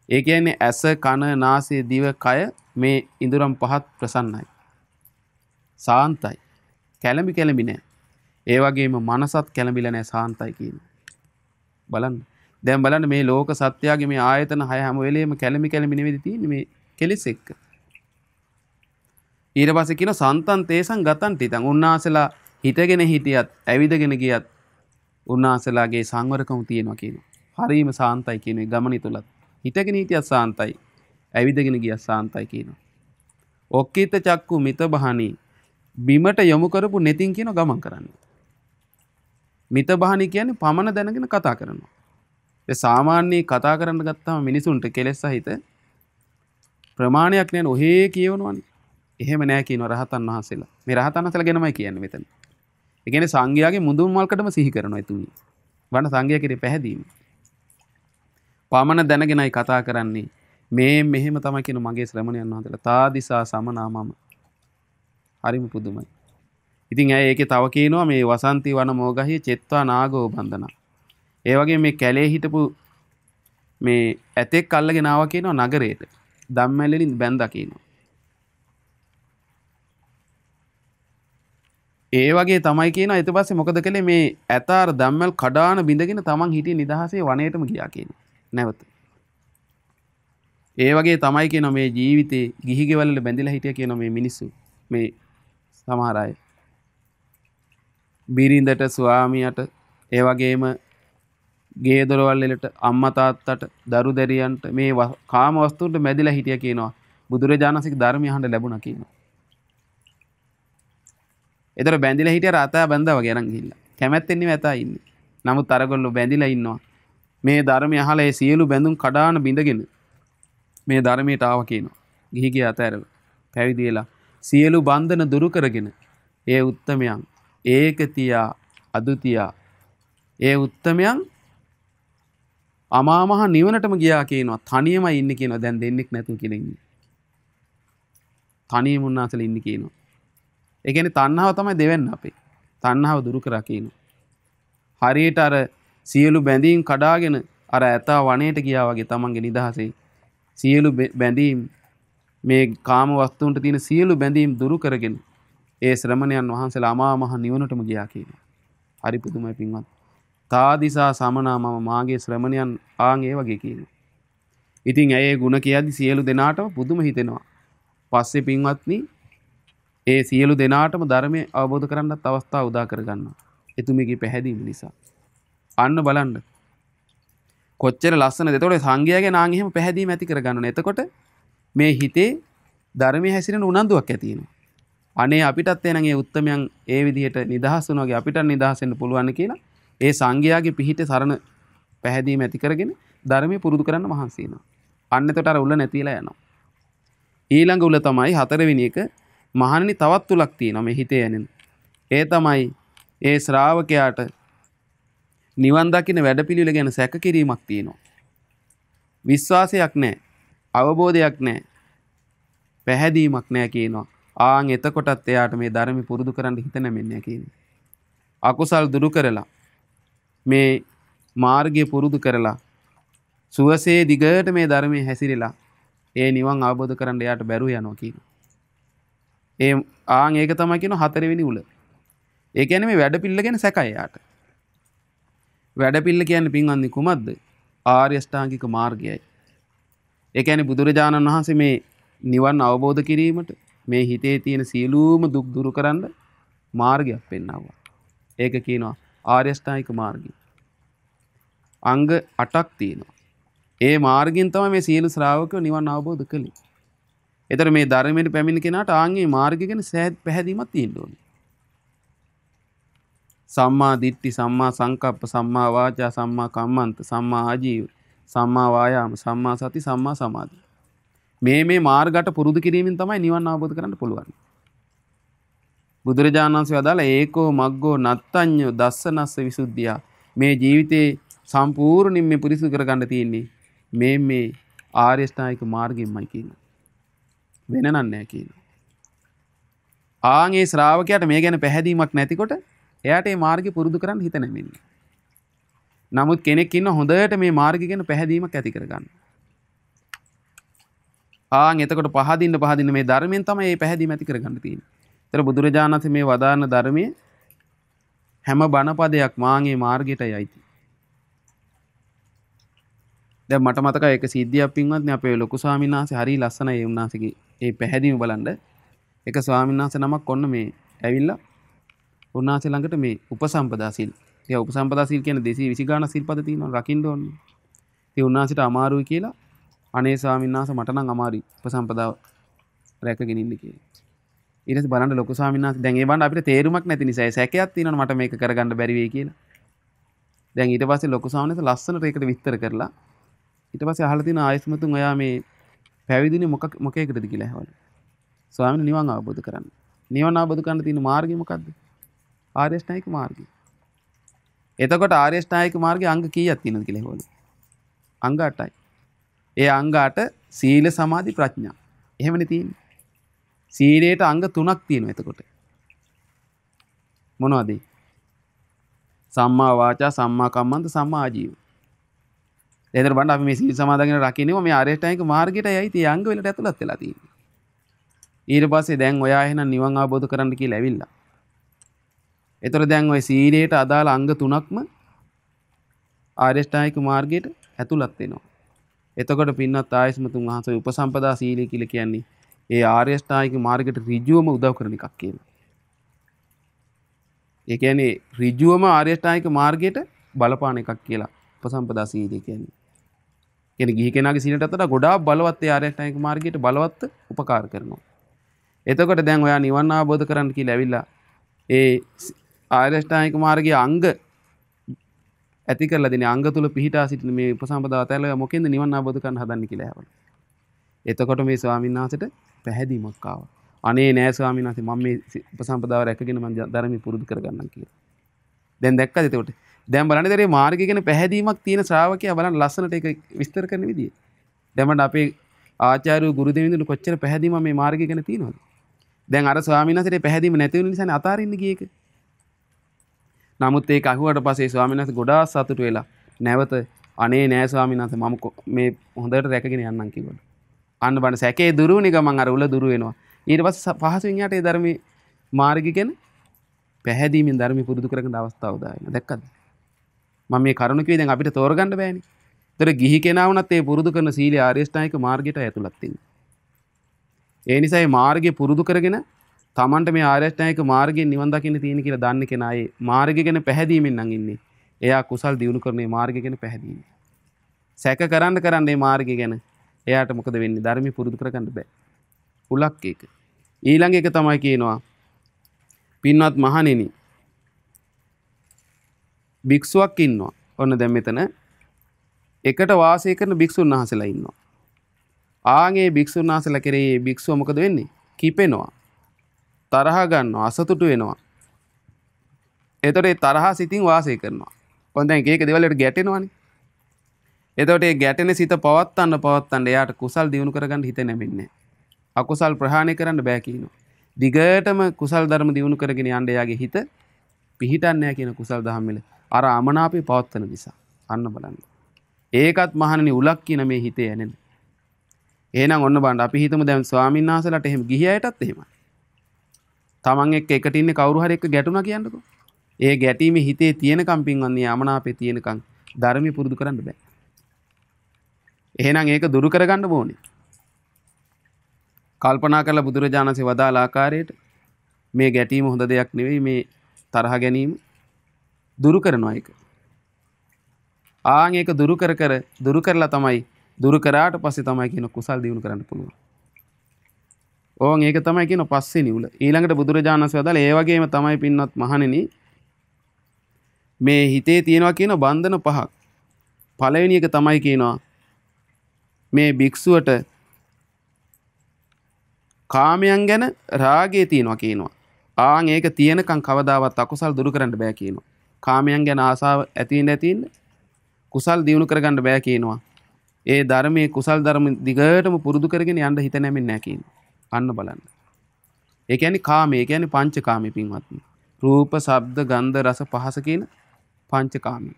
A: ඒ කියන්නේ ඇස කන නාසය දිව කය මේ ඉඳුරන් පහත් ප්‍රසන්නයි. සාන්තයි. කැළඹි කැළඹි නැහැ. ඒ වගේම මනසත් කැළඹිලා නැහැ සාන්තයි කියනවා. බලන්න. දැන් බලන්න මේ ලෝක සත්‍යයේ මේ ආයතන 6 හැම වෙලෙම කැළඹි කැළඹි නෙවෙයි තියෙන්නේ මේ කෙලෙස් එක්ක. ඊට පස්සේ කියන සන්තන් තේසං ගතන් තිතං උන්නාසලා හිතගෙන හිටියත් ඇවිදගෙන ගියත් උන්නාසලාගේ සංවරකම තියෙනවා කියනවා. හරීම සාන්තයි කියන ගමන තුලත්. හිතගෙන හිටියත් සාන්තයි. ඇවිදගෙන ගියත් සාන්තයි කියනවා. ඔක්කිත චක්කු මිත බහනි බිමට යොමු කරපු netin කියන ගමන් කරන්නේ. මිත බහනි කියන්නේ පමණ දැනගෙන කතා කරනවා. ඒ සාමාන්‍ය කතා කරන්න ගත්තාම මිනිසුන්ට කෙලෙස් සහිත ප්‍රමාණයක් නෑ ඔහේ කියවනවනේ. එහෙම නෑ කියනවා රහතන් වහන්සේලා. මේ රහතන් වහන්සේලා ගැනමයි කියන්නේ මෙතන. ඒ කියන්නේ සංඝයාගේ මුදුන් මල්කටම සිහි කරනවා එතුණි. වණ සංඝයා කෙරේ පැහැදීම. පමණ දැනගෙනයි කතා කරන්නේ. මේ මෙහෙම තමයි කියන මගේ ශ්‍රමණයන් වහන්සේලා. තාදිසා සමනා මම. හරිම පුදුමයි. ඉතින් ඇය ඒකේ තව කියනවා මේ වසන්ති වන මොගහී චෙත්වා නාගෝ බන්දනා. ඒ වගේ මේ කැලේ හිටපු මේ ඇතෙක් අල්ලගෙන ආවා කියනවා නගරයට. ධම්මැලෙලින් බැඳා කියනවා. ඒ වගේ තමයි කියනවා. ඊට පස්සේ මොකද කළේ මේ ඇතාර ධම්මැල් කඩාන බිඳගෙන තමන් හිටියේ නිදහසේ වනයේටම ගියා කියනවා. නැවත. ඒ වගේ තමයි කියනවා මේ ජීවිතේ ගිහි ගෙවල් වල බැඳිලා හිටියා කියනවා මේ මිනිස්සු. මේ සමහර අය. බිරිඳට ස්වාමියාට ඒ වගේම ගේ දොරවල් වලට අම්මා තාත්තට දරු දැරියන්ට මේ කාම වස්තුන්ට මැදිලා හිටියා කියනවා. බුදුරජාණන්සේගේ ධර්මය අහන්න ලැබුණා කියනවා. ඒතර බැඳිලා හිටියා රාතා බැඳා වගේ අරන් ගිහිල්ලා. කැමැත්තෙන් නෙවෙයි ඇතා ඉන්නේ. නමුත් අරගොල්ලෝ බැඳිලා ඉන්නවා. මේ ධර්මය අහලා ඒ සියලු බැඳුම් කඩාන බිඳගෙන මේ ධර්මයට ආවා කියනවා. ගිහි ගිය අතර පැවිදි වෙලා සියලු බන්ධන දුරු කරගෙන ඒ උත්තමයන් ඒකතියා අදුතියා ඒ උත්තමයන් අමා මහ නිවනටම ගියා කියනවා. තනියමයි ඉන්නේ කියනවා. දැන් දෙන්නෙක් නැතුව කියලා ඉන්නේ. තනියම උන්නාසල ඉන්නේ කියනවා. ඒ කියන්නේ තණ්හාව තමයි දෙවෙන්න අපේ. තණ්හාව දුරු කරා කියනවා. හරියට අර සියලු බැඳීම් කඩාගෙන අර ඇතා වනයේට ගියා වගේ තමන්ගේ නිදහසේ සියලු බැඳීම් මේ කාම වස්තුන්ට තියෙන සියලු බැඳීම් දුරු කරගෙන ඒ ශ්‍රමණයන් වහන්සේලා අමා මහ නිවනටම ගියා කියනවා. හරි පුදුමයි පින්වත්. තාදිසා සමනා මම මාගේ ශ්‍රමණයන් ආන් ඒ වගේ කියනවා. ඉතින් ඇයේ ಗುಣ කියද්දි සියලු දෙනාටම පුදුම හිතෙනවා. පස්සේ පින්වත්නි ඒ සියලු දෙනාටම ධර්මය අවබෝධ කරගන්නත් අවස්ථාව උදා කරගන්නවා. එතුමියගේ පැහැදීම නිසා. අන්න බලන්න. කොච්චර ලස්සනද. එතකොට සංඝයාගේ නාන් එහෙම පැහැදීම ඇති කරගන්න ඕනේ. එතකොට මේ හිතේ ධර්මයේ හැසිරෙන උනන්දුවක් ඇති වෙනවා. අනේ අපිටත් එනං ඒ උත්තමයන් ඒ විදිහට නිදහස් වුණා වගේ අපිටත් නිදහස් වෙන්න පුළුවන් කියලා ඒ සංඝයාගේ පිහිට සරණ පැහැදීම ඇති කරගෙන ධර්මයේ පුරුදු කරන්න මහන්සි වෙනවා. අන්න එතකොට අර උල නැතිලා යනවා. ඊළඟ උල තමයි හතරවෙනි එක මහණනි තවත් තුලක් තියෙනවා මේ හිතේ යන්නේ. ඒ තමයි ඒ ශ්‍රාවකයාට නිවන් දකින්න වැඩපිළිවෙල ගැන සැක කිරීමක් තියෙනවා. විශ්වාසයක් නැහැ. අවබෝධයක් නැහැ. පැහැදීමක් නැහැ කියනවා. ආන් එතකොටත් එයාට මේ ධර්ම පුරුදු කරන්න හිත නැමෙන්නේ කියන්නේ. අකුසල් දුරු කරලා මේ මාර්ගය පුරුදු කරලා සුවසේ දිගට මේ ධර්මයේ හැසිරෙලා ඒ නිවන් අවබෝධ කරන්න එයාට බැරුව යනවා කියනවා. ඒ ආන් ඒක තමයි කියන හතරවෙනි උල. ඒ කියන්නේ මේ වැඩපිළිවෙල ගැන සැකය යාට. වැඩපිළිවෙල කියන්නේ පින්වන්දි කුමක්ද? ආර්ය අෂ්ටාංගික මාර්ගයයි. ඒ කියන්නේ බුදුරජාණන් වහන්සේ මේ නිවන් අවබෝධ කිරීමට මේ හිතේ තියෙන සියලුම දුක් දුරු කරන්න මාර්ගයක් පෙන්වනවා. ඒක කියනවා ආර්ය අෂ්ටාංගික මාර්ගය. අංග 8ක් තියෙනවා. ඒ මාර්ගයෙන් තමයි මේ සියලු ශ්‍රාවකයෝ නිවන් අවබෝධ කළේ. ඒතර මේ ධර්මයට පැමිණ කෙනාට ආන්ගේ මාර්ගය ගැන පැහැදීමක් තියෙන්න ඕනේ. සම්මා දිට්ඨි, සම්මා සංකප්ප, සම්මා වාචා, සම්මා කම්මන්ත, සම්මා ආජීව, සම්මා වායාම, සම්මා සති, සම්මා සමාධි. මේ මාර්ගයට පුරුදු කිරීමෙන් තමයි නිවන් අවබෝධ කරන්න පුළුවන්. බුදුරජාණන් වහන්සේ වදාළ ඒකෝ මග්ගෝ නත්තඤ්ඤෝ දස්සනස්ස විසුද්ධිය. මේ ජීවිතේ සම්පූර්ණයෙන් මේ පුරිසු කරගන්න තියෙන්නේ මේ ආර්ය ශ්‍රායික මාර්ගයෙන්මයි කියනවා. වෙන නෑ කියනවා. ආන්ගේ ශ්‍රාවකයාට මේ ගැන පැහැදීමක් නැතිකොට එයාට මේ මාර්ගය පුරුදු කරන්න හිත නැමෙන්නේ. නමුත් කෙනෙක් ඉන්න හොඳට මේ මාර්ගය ගැන පැහැදීමක් ඇති කරගන්න. එතකොට පහදින්න මේ ධර්මයෙන් තමයි මේ පැහැදීම ඇති කරගන්න තියෙන්නේ. ඒතර බුදුරජාණන් වහන්සේ මේ වදාන ධර්මයේ හැම බණපදයක් මාගේ මාර්ගයටයි අයිති. දැන් මට මතකයි එක සිද්ධියක් පින්වත්නි අපේ ලොකු ස්වාමීන් වහන්සේ හරි ලස්සනයි ඒ උන්වහන්සේගේ ඒ පැහැදීම බලන්න. එක ස්වාමීන් වහන්සේ නමක් ඔන්න මේ ඇවිල්ලා උන්වහන්සේ ළඟට මේ උපසම්පදා සීල්. ඒ උපසම්පදා සීල් කියන්නේ 220 ගානක් සීල්පද තියෙනවා රකින්න ඕනේ. ඒ උන්වහන්සේට අමාරුයි කියලා අනේ ස්වාමීන් වහන්සේ මට නම් අමාරුයි උපසම්පදාව රැකගෙන ඉන්න කියලා. ඊට පස්සේ බලන්න ලොකු ස්වාමීන් වහන්සේ දැන් ඒ වань අපිට තේරුමක් නැති නිසා සැකයක් තියෙනවනේ මට මේක කරගන්න බැරි වෙයි කියලා. දැන් ඊට පස්සේ ලොකු ස්වාමීන් වහන්සේ ලස්සනට ඒකට විස්තර කරලා ඊට පස්සේ අහලා තියෙන ආයස්මතුන් ඔයා මේ පැවිදිනේ මොකේකටද කියලා ඇහවලු. ස්වාමීන් නිවන් අවබෝධ කරන්න. නිවන් අවබෝධ කරන්න තියෙන මාර්ගය මොකද්ද? ආර්ය අෂ්ටාංගික මාර්ගය. එතකොට ආර්ය අෂ්ටාංගික මාර්ගයේ අංග කීයක් තියෙනවද කියලා ඇහවලු. අංග 8යි. ඒ අංග 8 සීල සමාධි ප්‍රඥා. එහෙමනේ තියෙන්නේ. සීලයට අංග 3ක් තියෙනවා එතකොට. මොනවද? සම්මා වාචා, සම්මා කම්මන්ත, සම්මා ආජීව. එතන බලන්න අපි මේ සීල සමාදන්ගෙන රකින්නවා මේ ආර්ය අෂ්ටාංගික මාර්ගයටයි ඒ අංග වලට ඇතුළත් වෙලා තියෙන්නේ. ඊට පස්සේ දැන් ඔයා එහෙනම් නිවන් අවබෝධ කරන්න කියලා ඇවිල්ලා. ඒතර දැන් ওই සීලයට අදාළ අංග 3ක්ම ආර්ය අෂ්ටාංගික මාර්ගයට ඇතුළත් වෙනවා. එතකොට පින්නත් ආයස්මතුන් වහන්සේ උපසම්පදා සීලය කියලා කියන්නේ ඒ ආර්ය අෂ්ටාංගික මාර්ගයට ඍජුවම උදව් කරන එකක් කියලා. ඒ කියන්නේ ඍජුවම ආර්ය අෂ්ටාංගික මාර්ගයට බලපාන එකක් කියලා උපසම්පදා සීලය කියන්නේ. කියන්නේ ගිහි කෙනාගේ සීලයට අතට ගොඩාක් බලවත් ඒ ආර්ය අෂ්ටාංගික මාර්ගයට බලවත් උපකාර කරනවා. එතකොට දැන් ඔයා නිවන් අවබෝධ කරන්න කියලා ඇවිල්ලා ඒ ආර්ය අෂ්ටාංගික මාර්ගයේ අංග ඇති කරලා දෙන්නේ අංග තුල පිහිටා සිටින මේ උපසම්පදාව තැල මොකෙන්ද නිවන් අවබෝධ කරන්න හදන්නේ කියලා ඇහවලු. එතකොට මේ ස්වාමීන් වහන්සේට පැහැදීමක් ආවා. අනේ නෑ ස්වාමීන් වහන්සේ මම මේ උපසම්පදාව රැකගෙන මම ධර්මي පුරුදු කරගන්නම් කියලා. දැන් දැක්කද එතකොට? දැන් බලන්න ඉතින් මේ මාර්ගය ගැන පැහැදීමක් තියෙන ශ්‍රාවකයා බලන්න ලස්සනට ඒක විස්තර කරන විදිය. දැන් මට අපේ ආචාර්ය ගුරු දෙවිඳුන් කොච්චර පැහැදීම මේ මාර්ගය ගැන තියෙනවද? දැන් අර ස්වාමීන් වහන්සේට පැහැදීම නැති වෙන නිසානේ අතාරින්න ගියේ ඒක. නමුත් ඒක අහුවට පස්සේ ස්වාමීන් වහන්සේ ගොඩාක් සතුටු වෙලා නැවත අනේ නෑ ස්වාමීන් වහන්සේ මම මේ හොඳට රැකගෙන යන්නම් කිව්වලු. අන්න බලන්න සැකේ දුරුුනේ ගමන් අර උල දුරු වෙනවා. ඊට පස්සේ පහසුවෙන් යට ඒ ධර්මයේ මාර්ගය ගැන පැහැදීමෙන් ධර්මي පුරුදු කරගන්න අවස්ථාව උදාගෙන. දැක්කද? මම මේ කරුණ කිව්වේ දැන් අපිට තෝරගන්න බෑනේ. ඒතර ගිහි කෙනා වුණත් ඒ පුරුදු කරන සීල ආර්ය අෂ්ටාංගික මාර්ගයට ඇතුළත් වෙන්නේ. ඒ නිසා මේ මාර්ගය පුරුදු කරගෙන තමන්ට මේ ආර්ය අෂ්ටාංගික මාර්ගයෙන් නිවන් දකින්න තියෙන කියලා දන්න කෙනා ඒ මාර්ගය ගැන පැහැදීමෙන් නම් ඉන්නේ. එයා කුසල් දියුණු කරන මේ මාර්ගය ගැන පැහැදීම. සැක කරන්න මේ මාර්ගය ගැන එයාට මොකද වෙන්නේ? ධර්මي පුරුදු කරගන්න බෑ. උලක් එක. ඊළඟ එක තමයි කියනවා පින්වත් මහණෙනි භික්ෂුවක් ඉන්නවා. ඔන්න දැන් මෙතන එකට වාසය කරන භික්ෂුන් වහන්සේලා ඉන්නවා. ආන්ගේ භික්ෂුන් වහන්සේලා කෙරෙහි භික්ෂුව මොකද වෙන්නේ? කිපෙනවා. තරහ ගන්නවා, අසතුටු වෙනවා. එතකොට ඒ තරහ සිතින් වාසය කරනවා. කොහොමද දැන් එක දේවල් වලට ගැටෙනවනේ. එතකොට ඒ ගැටෙන සිත පවත්තන්න එයාට කුසල් දියුණු කරගන්න හිත නැමෙන්නේ. අකුසල් ප්‍රහාණය කරන්න බෑ කියනවා. දිගටම කුසල් ධර්ම දියුණු කරගෙන යන්න එයාගේ හිත පිහිටන්නේ නැහැ කියන කුසල් දහම් වල අර අමනාපේ පවත්තන නිසා. අන්න බලන්න. ඒකත් මහණනි උලක් කියන මේ හිතේ ඇනෙන. එහෙනම් ඔන්න බලන්න අපි හිතමු දැන් ස්වාමීන් වහන්සේලාට එහෙම ගිහි අයටත් එහෙමයි. තමන් එක්ක එකට ඉන්නේ කවුරු හරි එක්ක ගැටුණා කියන්නකෝ. ඒ ගැටීමේ හිතේ තියෙනකම් පින්වන්නේ යමනාපේ තියෙනකම් ධර්මي පුරුදු කරන්න බෑ. එහෙනම් ඒක දුරු කරගන්න ඕනේ. කල්පනා කරලා බුදුරජාණන්සේ වදාළ ආකාරයට මේ ගැටීම හොඳ දෙයක් නෙවෙයි, මේ තරහ ගැනීම දුරු කරනවා ඒක. ඒක දුරු කරලා තමයි දුරු කරාට පස්සේ තමයි කියන කුසල් දිනු කරන්න පුළුවන්. ඕන් ඒක තමයි කියන පස්වෙනි උල. ඊළඟට බුදුරජාණන් වහන්සේ වදාළ ඒ වගේම තමයි පින්වත් මහණෙනි මේ හිතේ තියෙනවා කියන බන්ධන පහක්. පළවෙනි එක තමයි කියනවා මේ භික්ෂුවට කාමයන් ගැන රාගය තියෙනවා කියනවා. ඒක තියෙනකන් කවදාවත් අකුසල් දුරු කරන්න බෑ කියනවා. කාමයන් ගැන ආසාව ඇතිින්න කුසල් දියුණු කරගන්න බෑ කියනවා. ඒ ධර්මයේ කුසල් ධර්ම දිගටම පුරුදු කරගෙන යන්න හිත නැමෙන්නේ නැහැ කියනවා. අන්න බලන්න. ඒ කියන්නේ කාමයේ කියන්නේ පංචකාමී පින්වත්නි. රූප, ශබ්ද, ගන්ධ, රස, පහස කියන පංචකාමී.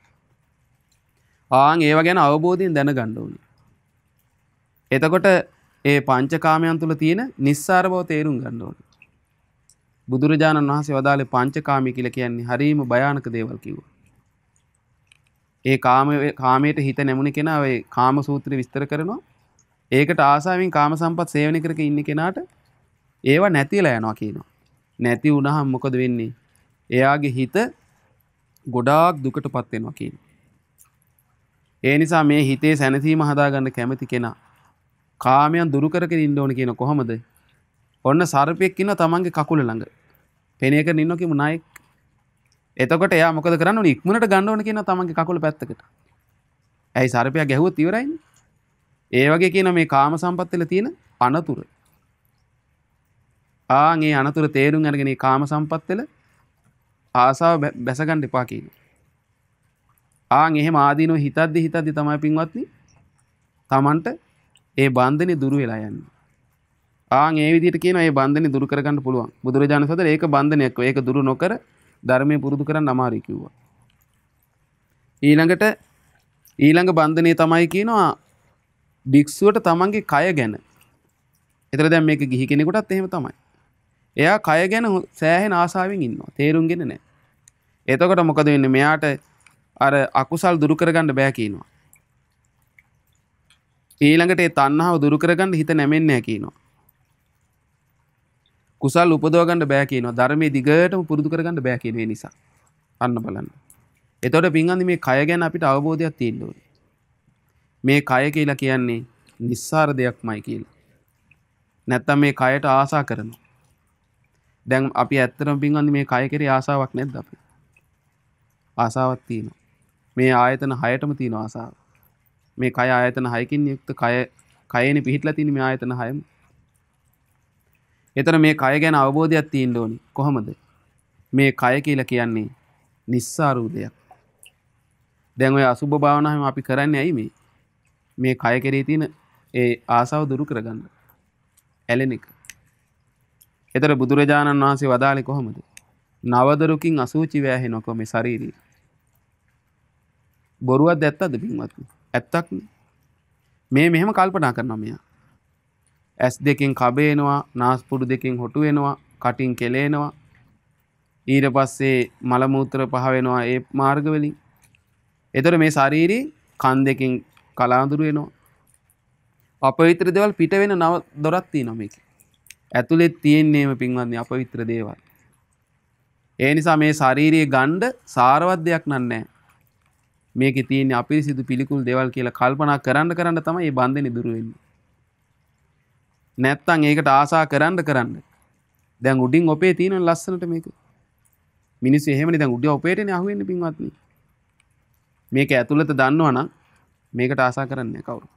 A: ඒව ගැන අවබෝධයෙන් දැනගන්න ඕනේ. එතකොට ඒ පංචකාමයන් තුල තියෙන නිස්සාර බව තේරුම් ගන්න ඕනේ. බුදුරජාණන් වහන්සේ වදාළේ පංචකාමී කියලා කියන්නේ හරීම භයානක දේවල් කිව්වා. ඒ කාමයට හිත නැමුණ කෙනා ඔය කාම සූත්‍රය විස්තර කරනවා. ඒකට ආසාවෙන් කාම සම්පත් සේවනය කරක ඉන්න කෙනාට ඒව නැතිලා යනවා කියනවා. නැති වුණාම මොකද වෙන්නේ? එයාගේ හිත ගොඩාක් දුකටපත් වෙනවා කියනවා. ඒ නිසා මේ හිතේ සැනසීම හදාගන්න කැමති කෙනා කාමයන් දුරු කරගෙන ඉන්න ඕන කියන කොහොමද? ඔන්න සර්පෙක් ඉන්න තමන්ගේ කකුල ළඟ. පෙනේකන ඉන්න කිමු නායක. එතකොට එයා මොකද කරන්න ඕනේ? ඉක්මනට ගන්න ඕන කියන තමන්ගේ කකුල පැත්තකට. ඇයි සර්පයා ගැහුවොත් ඉවරයිනේ. ඒ වගේ කියන මේ කාම සම්පත් වල තියෙන අනතුරු. ඒ අනතුරු තේරුම් අරගෙන මේ කාම සම්පත් වල ආසාව බැස ගන්න එපා කියනවා. එහෙම ආදීනෝ හිතද්දි තමයි පින්වත්නි තමන්ට ඒ බන්ධනේ දුරු වෙලා යන්නේ. ඒ විදිහට කියනවා මේ බන්ධනේ දුරු කරගන්න පුළුවන්. බුදුරජාණන් වහන්සේ ඒක බන්ධනයක්. ඒක දුරු නොකර ධර්මයේ පුරුදු කරන්න අමාරුයි කිව්වා. ඊළඟ බන්ධනේ තමයි කියනවා භික්ෂුවට තමන්ගේ කය ගැන. ඒතර දැන් මේක ගිහි කෙනෙකුටත් එහෙම තමයි. එයා කය ගැන සෑහෙන ආසාවෙන් ඉන්නවා. තේරුම්ගෙන නැහැ. එතකොට මොකද වෙන්නේ? මෙයාට අර අකුසල් දුරු කරගන්න බෑ කියනවා. ඊළඟට ඒ තණ්හාව දුරු කරගන්න හිත නැමෙන්නේ නැහැ කියනවා. කුසල් උපදව ගන්න බෑ කියනවා. ධර්මයේ දිගටම පුරුදු කරගන්න බෑ කියන නිසා. අන්න බලන්න. එතකොට පින්වන්දි මේ කය ගැන අපිට අවබෝධයක් තියෙන්න ඕනේ. මේ කය කියලා කියන්නේ නිස්සාර දෙයක්මයි කියලා. නැත්තම් මේ කයට ආසා කරනවා. දැන් අපි ඇත්තටම පින්වන්දි මේ කය කෙරේ ආසාවක් නැද්ද අපි? ආසාවක් තියෙනවා. මේ ආයතන 6ටම තියෙන ආසාව. මේ කය ආයතන 6කින් යුක්ත කයනේ පිහිටලා තියෙන මේ ආයතන 6ම. එතන මේ කය ගැන අවබෝධයක් තියෙන්න ඕනි. කොහොමද? මේ කය කියලා කියන්නේ නිස්සාරූ දෙයක්. දැන් ඔය අසුබ භාවනාවෙන් අපි කරන්නේ ඇයි මේ? මේ කය කෙරේ තියෙන ඒ ආසාව දුරු කරගන්න. ඇලෙන එක. එතන බුදුරජාණන් වහන්සේ වදාළේ කොහොමද? නවදරුකින් අසුචි වෑහෙනකො මේ ශරීරය. බොරුවක් ඇත්තද පින්වත්නි? ඇත්තක් නේ. මේ මෙහෙම කල්පනා කරනවා මෙයා. ඇස් දෙකෙන් කබේනවා, නාස්පුඩු දෙකෙන් හොටු වෙනවා, කටින් කෙලේනවා. ඊට පස්සේ මල මූත්‍ර පහ වෙනවා ඒ මාර්ග වලින්. එතකොට මේ ශාරීරියේ කන් දෙකෙන් කලාඳුරු වෙනවා. අපවිත්‍ර දේවල් පිට වෙන නව දොරක් තියෙනවා මේකේ. ඇතුලේ තියෙන්නේම පින්වත්නි අපවිත්‍ර දේවල්. ඒ නිසා මේ ශාරීරියේ ගණ්ඩ සාරවත් දෙයක් නෑ. මේකේ තියෙන අපිරිසිදු පිළිකුල් දේවල් කියලා කල්පනා කරන්න තමයි මේ බන්ධනේ දුරු වෙන්නේ. නැත්තම් ඒකට ආසා කරන්න දැන් උඩින් ඔපේ තියෙන ලස්සනට මේක. මිනිස්සු එහෙමනේ දැන් උඩ ඔපේටනේ අහුවෙන්නේ පින්වත්නි. මේක ඇතුළත දන්නවනම් මේකට ආසා කරන්නේ නැහැ කවුරු.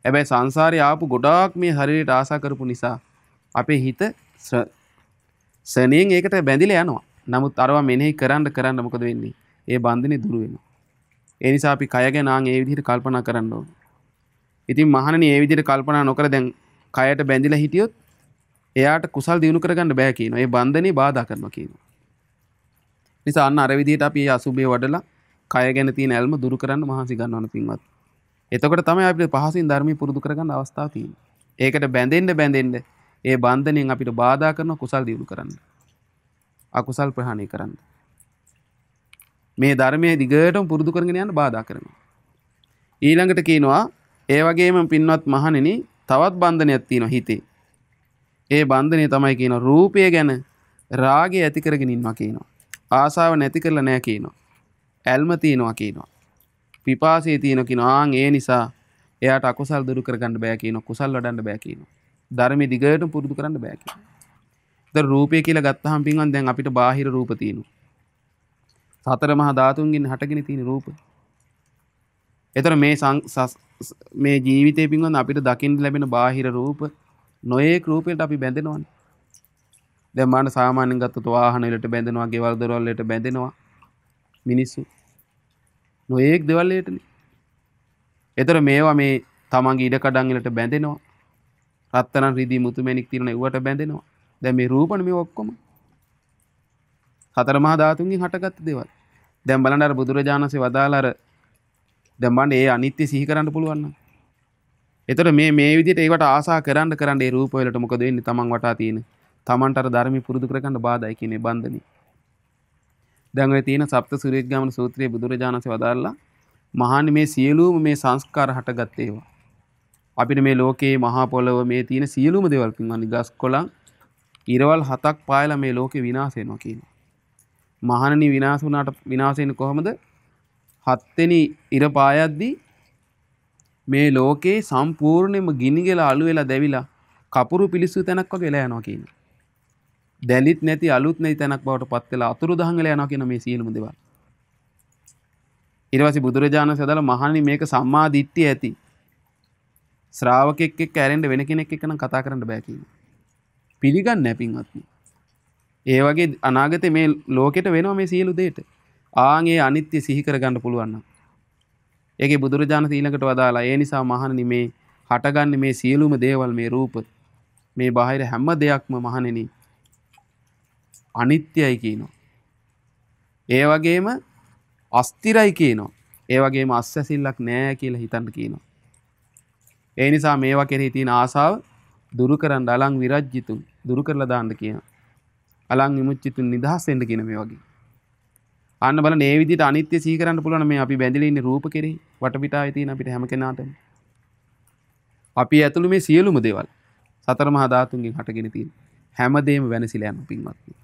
A: හැබැයි සංසාරේ ආපු ගොඩාක් මේ ශරීරයට ආසා කරපු නිසා අපේ හිත සනෙන් ඒකට බැඳිලා යනවා. නමුත් අරවා මෙනෙහි කරන්න මොකද වෙන්නේ? ඒ බන්ධනේ දුරු වෙනවා. ඒ නිසා අපි කය ගැන ඒ විදිහට කල්පනා කරන්න ඕනේ. ඉතින් මහණනි මේ විදිහට කල්පනා නොකර දැන් කයට බැඳිලා හිටියොත් එයාට කුසල් දිනු කරගන්න බෑ කියනවා. ඒ බන්ධනේ බාධා කරනවා කියනවා. නිසා අන්න අර විදිහට අපි අසුබේ වඩලා කය ගැන තියෙන ඇල්ම දුරු කරන්න මහන්සි ගන්නවන පින්වත්. එතකොට තමයි අපිට පහසින් ධර්මයේ පුරුදු කරගන්න අවස්ථාව තියෙන්නේ. ඒකට බැඳෙන්න ඒ බන්ධනයෙන් අපිට බාධා කරන කුසල් දියුණු කරන්න. අකුසල් ප්‍රහාණය කරන්න. මේ ධර්මයේ දිගටම පුරුදු කරගෙන යන්න බාධා කරනවා. ඊළඟට කියනවා ඒ වගේම පින්වත් මහණෙනි තවත් බන්ධනයක් තියෙනවා හිතේ. ඒ බන්ධනය තමයි කියනවා රූපය ගැන රාගය ඇති කරගෙන ඉන්නවා කියනවා. ආසාව නැති කරලා නැහැ කියනවා. ඇල්ම තියනවා කියනවා. පිපාසය තියනවා කියනවා. ඒ නිසා එයාට අකුසල් දුරු කරගන්න බෑ කියනවා. කුසල් වඩන්න බෑ කියනවා. ධර්මයේ දිගටම පුරුදු කරන්න බෑ කියනවා. ඒතර රූපය කියලා ගත්තාම පින්වන් දැන් අපිට බාහිර රූප තියෙනවා. සතර මහා ධාතුන්ගෙන් හටගෙන තියෙන රූප. ඒතර මේ ජීවිතේ පින්වන් අපිට දකින්න ලැබෙන බාහිර රූප නොයේක් රූපයකට අපි බැඳෙනවානේ. දැන් මාන සාමාන්‍යයෙන් ගත්තොත් වාහන වලට බැඳෙනවා, ගෙවල් දොරවල් වලට බැඳෙනවා මිනිස්සු. නොයේක් දේවල් වලටනේ. ඒතර මේවා මේ තමන්ගේ ඉඩ කඩන් වලට බැඳෙනවා. රත්තරන් රිදී මුතුමැණික් තියෙන ඒවට බැඳෙනවා. දැන් මේ රූපණ මේ ඔක්කොම හතර මහා ධාතුන්ගෙන් හටගත්ත දේවල්. දැන් බලන්න අර බුදුරජාණන්සේ වදාළ අර දැන් මන්නේ ඒ අනිත්‍ය සිහි කරන්න පුළුවන් නම්. ඒතර මේ විදිහට ඒකට ආසා කරන්න ඒ රූප වලට මොකද වෙන්නේ? තමන් වටා තියෙන තමන්ට අර ධර්මي පුරුදු කරගන්න බාධායි කියන්නේ බන්ධනේ. දැන් ඔය තියෙන සප්ත සූර්යග්ගාමන සූත්‍රයේ බුදුරජාණන්සේ වදාළා මහානි මේ සියලුම මේ සංස්කාර හටගත් ඒවා. අපිට මේ ලෝකේ මහා පොළව මේ තියෙන සියලුම දේවල් පින්වන්නේ ගස් කොළන් ඉරවල් 7ක් පායලා මේ ලෝකේ විනාශ වෙනවා කියනවා. මහණනි විනාශ වුණාට විනාශ වෙන්නේ කොහොමද? 7 වෙනි ඉර පායද්දී මේ ලෝකේ සම්පූර්ණයෙන්ම ගිනිගලා අළු වෙලා දැවිලා කපුරු පිලිස්සු තැනක් වගේ වෙලා යනවා කියනවා. දැලිත් නැති අලුත් නැති තැනක් බවට පත් වෙලා අතුරු දහන් වෙලා යනවා කියන මේ සියලුම දේවල්. ඊට පස්සේ බුදුරජාණන් සදාලා මහණනි මේක සම්මා දිට්ඨිය ඇති. ශ්‍රාවකෙක් එක්ක ඇරෙන්න වෙන කෙනෙක් එක්ක නම් කතා කරන්න බෑ කියනවා. පිළිගන්නේ නැහැ පින්වත්නි. ඒ වගේ අනාගතේ මේ ලෝකෙට වෙනවා මේ සියලු දේට. ආන්ගේ අනිත්‍ය සිහි කරගන්න පුළුවන් නම්. ඒකේ බුදුරජාණන් ඊළඟට වදාලා ඒ නිසා මහණනි මේ හටගන්නේ මේ සියලුම දේවල් මේ රූප මේ බාහිර හැම දෙයක්ම මහණෙනි අනිත්‍යයි කියනවා. ඒ වගේම අස්තිරයි කියනවා. ඒ වගේම අස්සසිල්ලක් නෑ කියලා හිතන්න කියනවා. ඒ නිසා මේවා කෙරෙහි තියෙන ආසාව දුරු කරන්න අලං විරජ්ජිතුන් දුරු කරලා දාන්න කියනවා. අලං විමුච්චිතුන් නිදහස් වෙන්න කියන මේ වගේ. අන්න බලන්න මේ විදිහට අනිත්‍ය සිහි කරන්න පුළුවන් මේ අපි බැඳිලා ඉන්නේ රූප කෙරෙහි වටපිටාවේ තියෙන අපිට හැම කෙනාටම. අපි ඇතුළු මේ සියලුම දේවල් සතර මහා ධාතුන්ගෙන් හටගෙන තියෙන හැමදේම වෙනසිලා යනවා පින්වත්නි.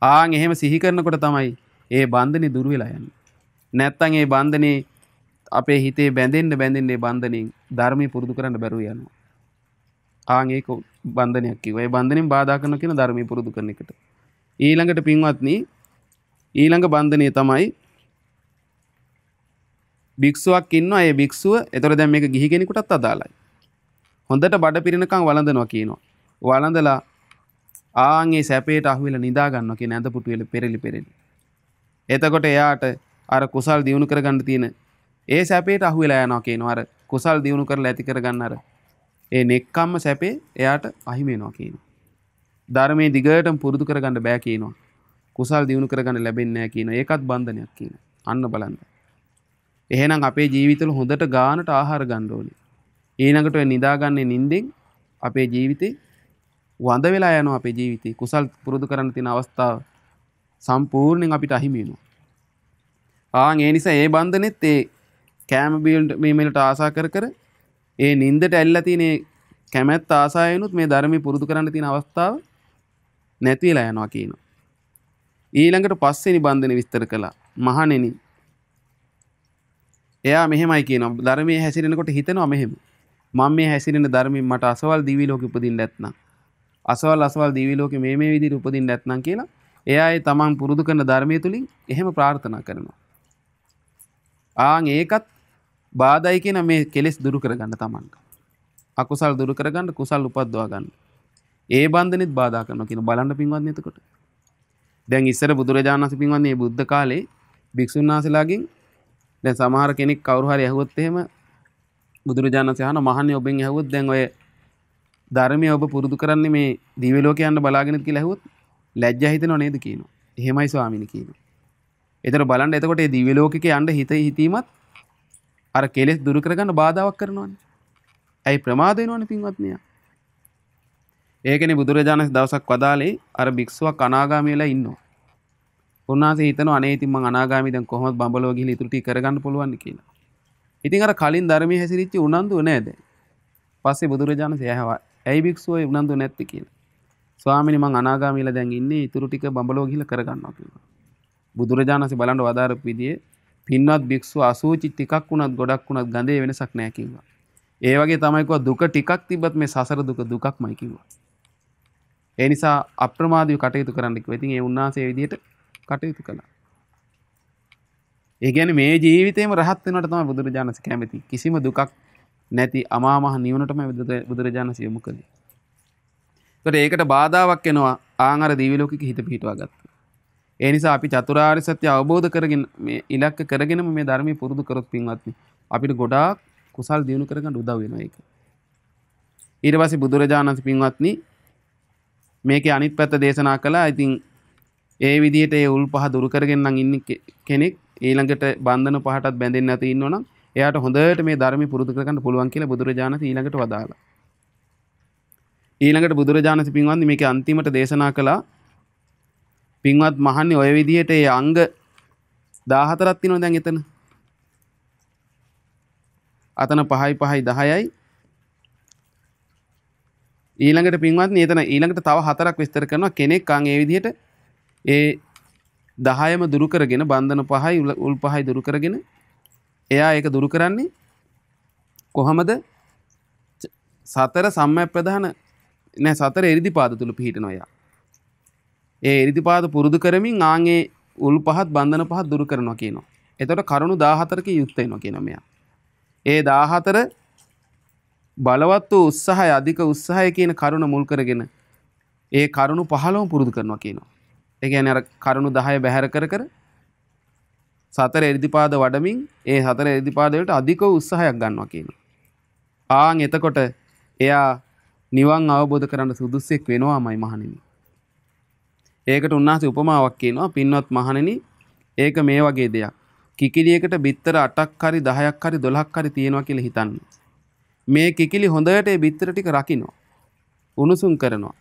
A: ආන් එහෙම සිහි කරනකොට තමයි ඒ බන්ධනේ දුර වෙලා යන්නේ. නැත්තම් ඒ බන්ධනේ අපේ හිතේ බැඳෙන්න ඒ බන්ධනෙන් ධර්මයේ පුරුදු කරන්න බැරුව යනවා. ආන් ඒක බන්ධනයක් කිව්වා. ඒ බන්ධනෙන් බාධා කරන කියන ධර්මයේ පුරුදු කරන එකට. ඊළඟට පින්වත්නි ඊළඟ බන්ධනය තමයි භික්ෂුවක් ඉන්නවා. ඒ භික්ෂුව ඒතර දැන් මේක ගිහි කෙනෙකුටත් අදාළයි. හොඳට බඩ පිරෙනකන් වළඳනවා කියනවා. වළඳලා ආන්ගේ සැපේට අහුවෙලා නිදා ගන්නවා කියන ඇඳ පුටු වල පෙරලි. එතකොට එයාට අර කුසල් දියුණු කරගන්න තියෙන ඒ සැපේට අහුවෙලා යනවා කියනවා. අර කුසල් දියුණු කරලා ඇති කරගන්න අර ඒ නෙක්ඛම්ම සැපේ එයාට අහිමි වෙනවා කියනවා. ධර්මයේ දිගටම පුරුදු කරගන්න බෑ කියනවා. කුසල් දියුණු කරගන්න ලැබෙන්නේ නැහැ කියනවා. ඒකත් බන්ධනයක් කියනවා. අන්න බලන්න. එහෙනම් අපේ ජීවිතවල හොඳට ගානට ආහාර ගන්න ඕනේ. ඊළඟට ඔය නිදාගන්නේ නිින්දෙන් අපේ ජීවිතේ වඳ වෙලා යනවා අපේ ජීවිතේ. කුසල් පුරුදු කරන්න තියෙන අවස්ථාව සම්පූර්ණයෙන් අපිට අහිමි වෙනවා. ඒ නිසා ඒ බන්ධනෙත් ඒ කැම බීමලට ආසා කර ඒ නිින්දට ඇල්ලලා තියෙන කැමැත්ත ආසාවෙනුත් මේ ධර්මයේ පුරුදු කරන්න තියෙන අවස්ථාව නැති වෙලා යනවා කියනවා. ඊළඟට පස්වෙනි බන්ධන විස්තර කළා. මහණෙනි එයා මෙහෙමයි කියනවා. ධර්මයේ හැසිරෙනකොට හිතනවා මෙහෙම. මම මේ හැසිරෙන ධර්මයෙන් මට අසවල් දිවි ලෝකෙ උපදින්න නැත්නම් අසවල් දිවි ලෝකෙ මේ විදිහට උපදින්න නැත්නම් කියලා එයා ඒ තමන් පුරුදු කරන ධර්මයේ තුලින් එහෙම ප්‍රාර්ථනා කරනවා. ඒකත් බාධායි කියන මේ කෙලෙස් දුරු කරගන්න තමන්ට. අකුසල් දුරු කරගන්න කුසල් උපද්දවා ගන්න. ඒ බන්ධනෙත් බාධා කරනවා කියන බලන්න පින්වත්නි එතකොට. දැන් ඉස්සර බුදුරජාණන් වහන්සේ පින්වත්නි මේ බුද්ධ කාලේ භික්ෂුන් වහන්සේලාගෙන් දැන් සමහර කෙනෙක් කවුරු හරි ඇහුවොත් එහෙම බුදුරජාණන් වහන්සේ අහනවා මහන්නේ ඔබෙන් ඇහුවොත් දැන් ඔය ධර්මයේ ඔබ පුරුදු කරන්නේ මේ දිව්‍ය ලෝකේ යන්න බලාගෙනද කියලා ඇහුවොත් ලැජ්ජා හිතෙනව නේද කියනවා. එහෙමයි ස්වාමීනි කියනවා. ඒතර බලන්න එතකොට මේ දිව්‍ය ලෝකෙක යන්න හිතීමත් අර කෙලෙස් දුරු කරගන්න බාධාවක් කරනවනේ. ඇයි ප්‍රමාද වෙනවනේ පින්වත්නි. ඒකනේ බුදුරජාණන් දවසක් වදාලේ අර භික්ෂුවක් අනාගාමී වෙලා ඉන්නවා. උන්වහන්සේ හිතනවා අනේ ඉතින් මං අනාගාමී දැන් කොහොමද බඹලෝ ගිහලා ඉතුරු ටික කරගන්න පුළුවන් කියලා. ඉතින් අර කලින් ධර්මයේ හැසිරිච්ච උනන්දුව නෑද? පස්සේ බුදුරජාණන් ඇහුවා ඇයි භික්ෂුව උනන්දුව නැත්තේ කියලා. ස්වාමීනි මං අනාගාමී වෙලා දැන් ඉන්නේ ඉතුරු ටික බඹලෝ ගිහලා කරගන්නවා කියලා. බුදුරජාණන්සේ බලන්න වදාරපු විදිහේ පින්වත් භික්ෂුව අසුචි ටිකක් වුණත් ගොඩක් වුණත් ගඳේ වෙනසක් නැහැ කිව්වා. ඒ වගේ තමයි කිව්වා දුක ටිකක් තිබ්බත් මේ සසර දුක දුකක්මයි කිව්වා. ඒ නිසා අප්‍රමාදීව කටයුතු කරන්න කිව්වා. ඉතින් ඒ උන්වහන්සේ ඒ විදිහට කටයුතු කළා. ඒ කියන්නේ මේ ජීවිතේම රහත් වෙනවට තමයි බුදුරජාණන්සේ කැමති. කිසිම දුකක් නැති අමා මහ නිවනටම බුදුරජාණන්සේ යොමු කළේ. ඒකට බාධාවක් එනවා ආන් අර දිව්‍ය ලෝකෙක හිත පිහිටවා ගත්තා. ඒ නිසා අපි චතුරාර්ය සත්‍ය අවබෝධ කරගෙන මේ ඉලක්ක කරගෙනම මේ ධර්මයේ පුරුදු කරොත් පින්වත්නි අපිට ගොඩාක් කුසල් දිනු කරගන්න උදව් වෙනවා ඒක. ඊට පස්සේ බුදුරජාණන් පින්වත්නි මේකේ අනිත් පැත්ත දේශනා කළා. ඉතින් ඒ විදිහට ඒ උල් පහ දුරු කරගෙන නම් ඉන්නේ කෙනෙක් ඊළඟට බන්ධන පහටත් බැඳෙන්නේ නැති ඉන්නවනම් එයාට හොඳට මේ ධර්මයේ පුරුදු කරගන්න පුළුවන් කියලා බුදුරජාණන් ඊළඟට වදාළා. ඊළඟට බුදුරජාණන් පින්වත්නි මේකේ අන්තිමට දේශනා කළා පින්වත් මහන්නේ ඔය විදිහට ඒ අංග 14ක් තියෙනවා දැන් එතන. අතන 5යි 5යි 10යි. ඊළඟට පින්වත්නි එතන ඊළඟට තව 4ක් විස්තර කරනවා කෙනෙක් අන් ඒ විදිහට ඒ 10ම දුරු කරගෙන බන්ධන 5යි උල් 5යි දුරු කරගෙන එයා ඒක දුරු කරන්නේ කොහමද? සතර සම්මප්පදාන නෑ සතර එරිදිපාද තුල පිහිටනවා එයා. ඒ එරිදිපාද පුරුදු කරමින් ආන්ගේ උල් පහත් බන්ධන පහත් දුරු කරනවා කියනවා. එතකොට කරුණු 14ක යුක්ත වෙනවා කියනවා මෙයා. ඒ 14 බලවත් වූ උත්සාහය අධික උත්සාහය කියන කරුණ මුල් කරගෙන ඒ කරුණු 15ම පුරුදු කරනවා කියනවා. ඒ කියන්නේ අර කරුණු 10 බැහැර කර කර සතර එරිදිපාද වඩමින් ඒ සතර එරිදිපාද වලට අධික උත්සාහයක් ගන්නවා කියනවා. ආන් එතකොට එයා නිවන් අවබෝධ කරගන්න සුදුස්සෙක් වෙනවාමයි මහණෙනි. ඒකට උන්වහන්සේ උපමාවක් කියනවා පින්වත් මහණෙනි ඒක මේ වගේ දෙයක්. කිකිලියකට බිත්තර 8ක් හරි 10ක් හරි 12ක් හරි තියෙනවා කියලා හිතන්න. මේ කිකිලි හොඳට ඒ බිත්තර ටික රකින්නවා. උණුසුම් කරනවා.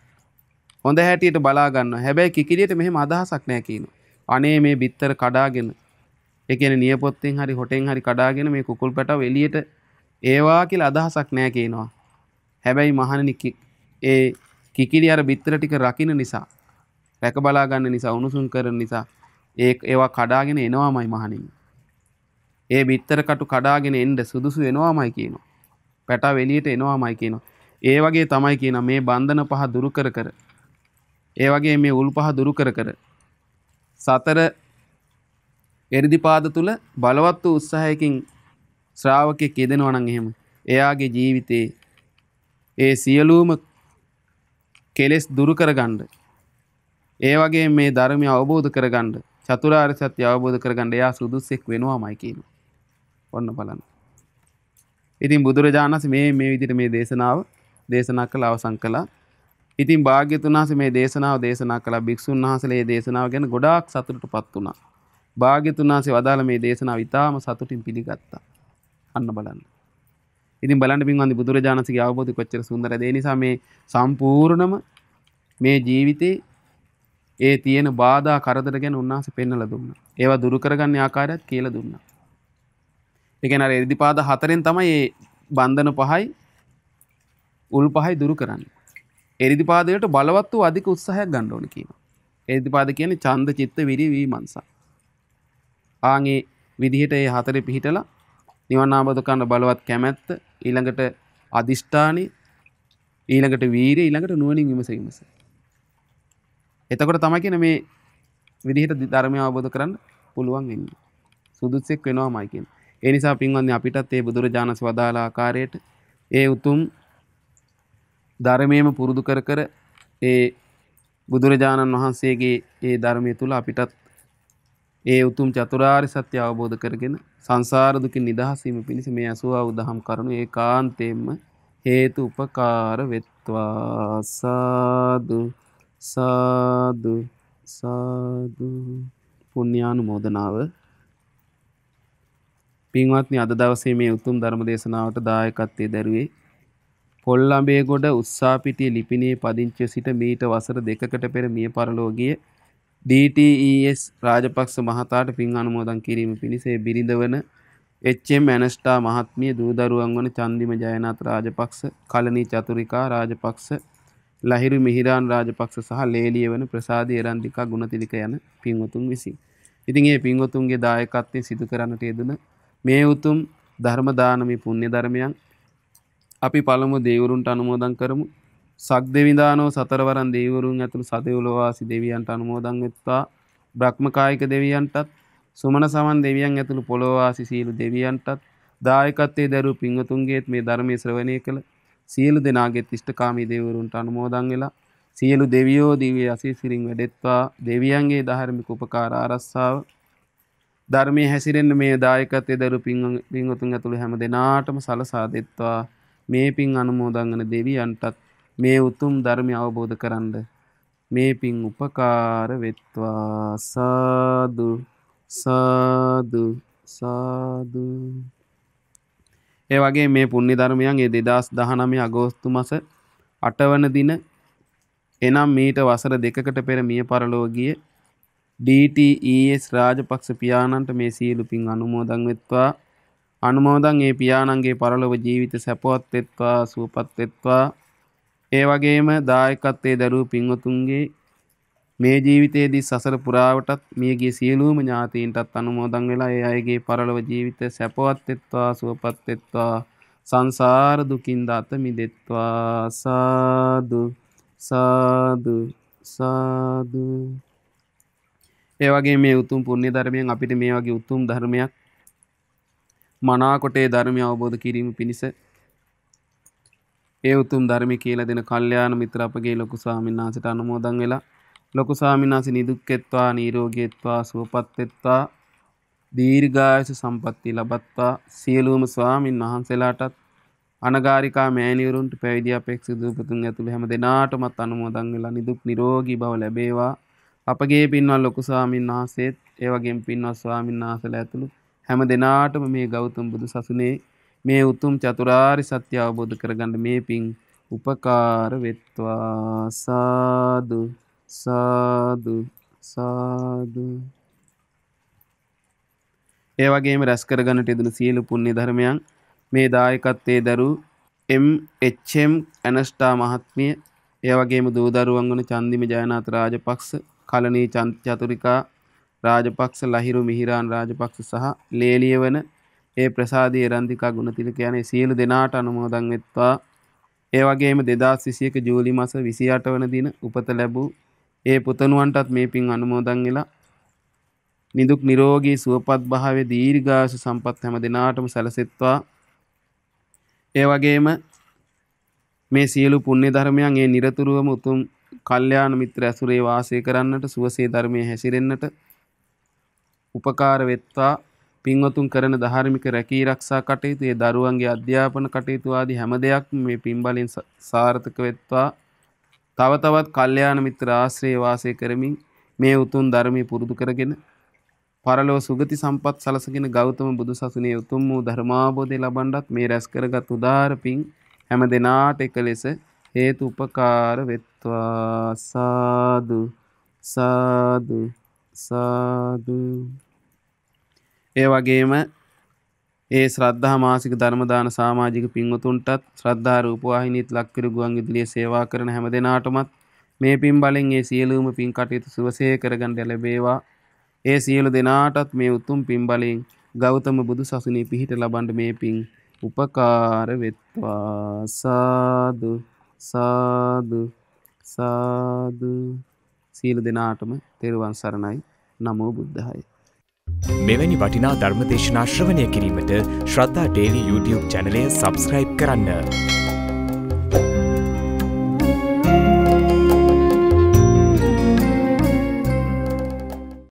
A: හොඳ හැටියට බලා ගන්නවා. හැබැයි කිකිලියට මෙහෙම අදහසක් නැහැ කියනවා. අනේ මේ බිත්තර කඩාගෙන ඒ කියන්නේ නියපොත්තෙන් හරි හොටෙන් හරි කඩාගෙන මේ කුකුල් පැටව එළියට ඒවා කියලා අදහසක් නැහැ කියනවා. හැබැයි මහණෙනි ඒ කිකිලි අර බිත්තර ටික රකින්න නිසා රැක බලා ගන්න නිසා උණුසුම් කරන නිසා ඒවා කඩාගෙන එනවාමයි මහණෙනි. ඒ බිත්තර කටු කඩාගෙන එන්න සුදුසු වෙනවාමයි කියනවා. පැටව එළියට එනවාමයි කියනවා. ඒ වගේ තමයි කියනවා මේ බන්ධන පහ දුරු කර කර ඒ වගේ මේ උල් පහ දුරු කර කර සතර එරිදිපාද තුල බලවත් වූ උත්සාහයකින් ශ්‍රාවකෙක් යෙදෙනවා නම් එහෙම එයාගේ ජීවිතේ ඒ සියලුම කෙලෙස් දුරු කරගන්න ඒ වගේ මේ ධර්මය අවබෝධ කරගන්න චතුරාර්ය සත්‍ය අවබෝධ කරගන්න එයා සුදුස්සෙක් වෙනවාමයි කියනවා. ඔන්න බලන්න. ඉතින් බුදුරජාණන් වහන්සේ මේ විදිහට මේ දේශනාව දේශනා කළ අවසන් කළා. ඉතින් භාග්‍යතුන් වහන්සේ මේ දේශනාව දේශනා කළා. භික්ෂුන් වහන්සේලා මේ දේශනාව ගැන ගොඩාක් සතුටටපත් වුණා. භාග්‍යතුන් වහන්සේ වදාළ මේ දේශනාව ඉතාම සතුටින් පිළිගත්තා. අන්න බලන්න. ඉතින් බලන්න පින්වන්දි බුදුරජාණන් වහන්සේගේ අවබෝධය කොච්චර සුන්දරද. ඒ නිසා මේ සම්පූර්ණම මේ ජීවිතේ ඒ තියෙන බාධා කරදර ගැන උන්වහන්සේ පෙන්වලා දුන්නා. ඒවා දුරු කරගන්න ආකාරයත් කියලා දුන්නා. ඒ කියන්නේ අර එරිදිපාද 4න් තමයි මේ බන්ධන 5යි උල් 5යි දුරු කරන්නේ. එරිදිපාද වලට බලවත් වූ අධික උත්සාහයක් ගන්න ඕනේ කියනවා. එරිදිපාද කියන්නේ ඡන්ද චිත්ත විරි විමර්ශන. ආන්ගේ විදිහට මේ 4 පිහිටලා නිවන් අවබෝධ කරන බලවත් කැමැත්ත ඊළඟට අදිෂ්ඨානෙ ඊළඟට වීරිය ඊළඟට නුවණින් විමසීමස. එතකොට තමයි කියන මේ විදිහට ධර්මය අවබෝධ කරන්න පුළුවන් වෙන්නේ. සුදුස්සෙක් වෙනවාමයි කියන්නේ. ඒ නිසා පින්වත්නි අපිටත් මේ බුදුරජාණන් වදාළ ආකාරයට ඒ උතුම් ධර්මයේම පුරුදු කර කර ඒ බුදුරජාණන් වහන්සේගේ ඒ ධර්මයේ තුල අපිටත් ඒ උතුම් චතුරාර්ය සත්‍ය අවබෝධ කරගෙන සංසාර දුකින් නිදහස් වීම පිණිස මේ අසුවා උදහම් කරුණු ඒකාන්තයෙන්ම හේතු උපකාර වෙත්වා. සාදු සාදු සාදු. පුණ්‍යානුමෝදනාව. පින්වත්නි අද දවසේ මේ උතුම් ධර්ම දේශනාවට දායකත්වයේ දරුවේ පොල්ලඹේගොඩ උස්සාපිටිය ලිපිනේ පදිංචිව සිට මීට වසර 2කට පෙර මිය පරලෝ ගිය DTES රාජපක්ෂ මහතාට පින් අනුමෝදන් කිරීම පිණිස බිරිඳ වන HM ඇනස්ටා මහත්මිය දූ දරුවන් වන චන්දිම ජයනාථ රාජපක්ෂ, කලනී චතුරිකා රාජපක්ෂ, ලහිරු මිහිරාන් රාජපක්ෂ සහ ලේලිය වන ප්‍රසාදී එරන්දිකා ගුණතිලක යන පින්වතුන් විසින්. ඉතින් මේ පින්වතුන්ගේ දායකත්වයෙන් සිදු කරන්නට යෙදුන මේ උතුම් ධර්ම දානමය පුණ්‍ය ධර්මයන් අපි පළමු දෙවිවරුන්ට අනුමෝදන් කරමු. සක්දෙවිඳානෝ සතරවරන් දෙවිවරුන් ඇතුළු සදෙව්ලොව වාසී දෙවියන්ට අනුමෝදන් වෙත්වා. බ්‍රහ්මකායික දෙවියන්ටත් සුමන සමන් දෙවියන් ඇතුළු පොළොව වාසී සීල දෙවියන්ටත් දායකත්වයේ දරූ පින්වතුන්ගේත් මේ ධර්මයේ ශ්‍රවණය කළ සියලු දෙනාගේත් ඉෂ්ඨකාමී දෙවිවරුන්ට අනුමෝදන් වෙලා සියලු දෙවියෝ දිව්‍ය අසීසිරින් වැඩෙත්වා. දෙවියන්ගේ ධාර්මික උපකාර ආරස්සාව ධර්මයේ හැසිරෙන්න මේ දායකත්වයේ දරූ පින්වතුන් ඇතුළු හැම දෙනාටම සලසා දෙත්වා. මේ පින් අනුමෝදන් වන දෙවියන්ටත් මේ උතුම් ධර්මය අවබෝධ කරන්න මේ පින් උපකාර වෙත්වා. සාදු සාදු සාදු. ඒ වගේ මේ පුණ්‍ය ධර්මයන් 2019 අගෝස්තු මාස 8 වන දින එනම් මීට වසර 2කට පෙර මිය පරලෝ ගිය DTES රාජපක්ෂ පියාණන්ට මේ සියලු පින් අනුමෝදන් වෙත්වා. අනුමෝදන් ඒ පියාණන්ගේ පරලොව ජීවිත සැපවත් වෙත්වා, සුවපත් වෙත්වා. ඒ වගේම දායකත්වයේ දරූ පින්වතුන්ගේ මේ ජීවිතයේදී සසර පුරාවටත් මියගිය සියලුම ඥාතීන්ටත් අනුමෝදන් වෙලා ඒ අයගේ පරලොව ජීවිත සැපවත් වෙත්වා, සුවපත් වෙත්වා. සංසාර දුකින් අත මිදෙත්වා. සාදු සාදු සාදු. ඒ වගේ මේ උතුම් පුණ්‍ය ධර්මයෙන් අපිට මේ වගේ උතුම් ධර්මයක් මනාකොටේ ධර්මය අවබෝධ කිරීම පිණිස ඒ උතුම් ධර්මය කියලා දෙන කල්යාණ මිත්‍ර අපගේ ලොකු ස්වාමීන් වහන්සේට අනුමෝදන් වෙලා ලොකු ස්වාමීන් වහන්සේ නිදුක්කෙත්වා, නිරෝගීත්වා, සුවපත් වෙත්වා, දීර්ඝායුෂ සම්පන්නිය ලබත්වා. සියලුම ස්වාමීන් වහන්සේලාටත් අනගාരികා මෑණිවරුන්ට පැවිදි අපේක්ෂිත දූපතුන් ඇතුළු හැම දෙනාටමත් අනුමෝදන් වෙලා නිදුක් නිරෝගී බව ලැබේවා. අපගේ පින්වත් ලොකු ස්වාමීන් වහන්සේත් ඒ වගේම පින්වත් ස්වාමීන් වහන්සේලා ඇතුළු හැම දෙනාටම මේ ගෞතම බුදු සසුනේ මේ උතුම් චතුරාර්ය සත්‍ය අවබෝධ කරගන්න මේ පින් උපකාර වෙත්වා. සාදු සාදු සාදු. ඒ වගේම රැස් කරගන්නට යෙදුණු සියලු පුණ්‍ය ධර්මයන් මේ දායකත්වයේ දරූ HM ඇනස්ටා මහත්මිය, ඒ වගේම දූ දරුවන් වන චන්දිම ජයනාථ රාජපක්ෂ, කලනී චතුරිකා රාජපක්ෂ, ලහිරු මිහිරාන් රාජපක්ෂ සහ ලේලිය වන ඒ ප්‍රසාදී එරන්දිකා ගුණතිලක යන සියලු දෙනාට අනුමෝදන් වෙත්වා. ඒ වගේම 2021 ජූලි මාස 28 වන දින උපත ලැබූ ඒ පුතණුවන්ටත් මේ පින් අනුමෝදන් වෙලා නිදුක් නිරෝගී සුවපත් භාවයේ දීර්ඝායුෂ සම්පත් හැම දිනාටම සැලසෙත්වා. ඒ වගේම මේ සියලු පුණ්‍ය ධර්මයන් ඒ නිරතුරුවම උතුම් කල්යාණ මිත්‍ර ඇසුරේ වාසය කරන්නට, සුවසේ ධර්මයේ හැසිරෙන්නට උපකාර වෙත්වා. පින්වතුන් කරන ධාර්මික රැකී ආරක්ෂා කටයුතු, ඒ දරුවන්ගේ අධ්‍යාපන කටයුතු ආදී හැම දෙයක්ම මේ පින් බලෙන් සාර්ථක වෙත්වා. තව තවත් කල්යාණ මිත්‍ර ආශ්‍රයේ වාසය කරමින් මේ උතුම් ධර්මයේ පුරුදු කරගෙන පරලෝ සුගති සම්පත් සලසගෙන ගෞතම බුදු සසුනේ උතුම් වූ ධර්මාභෝධය ලබන්නත් මේ රැස් කරගත් උදාර පින් හැම දිනාට එක ලෙස හේතු උපකාර වෙත්වා. සාදු සාදු සාදු. ඒ වගේම ඒ ශ්‍රද්ධා මාසික ධර්ම දාන සමාජික පින්වතුන්ටත් ශ්‍රද්ධා රූපවාහිනියත් ලක්කිරු ගුවන් විදුලිය සේවා කරන හැම දිනාටමත් මේ පින් බලෙන් ඒ සියලුම පින් කටයුතු සුවසේ කරගන්න ලැබේවා. ඒ සියලු දෙනාටත් මේ උතුම් පින් බලෙන් ගෞතම බුදු සසුනේ පිහිට ලබන්න මේ පින් උපකාර වෙත්වා. සාදු සාදු සාදු. සියලු දෙනාටම තෙරුවන් සරණයි. නමෝ බුද්ධාය.
B: මෙවැනි වටිනා ධර්මදේශනා ශ්‍රවණය කිරීමට ශ්‍රද්ධා ඩේලි YouTube චැනලය සබස්ක්‍රයිබ් කරන්න.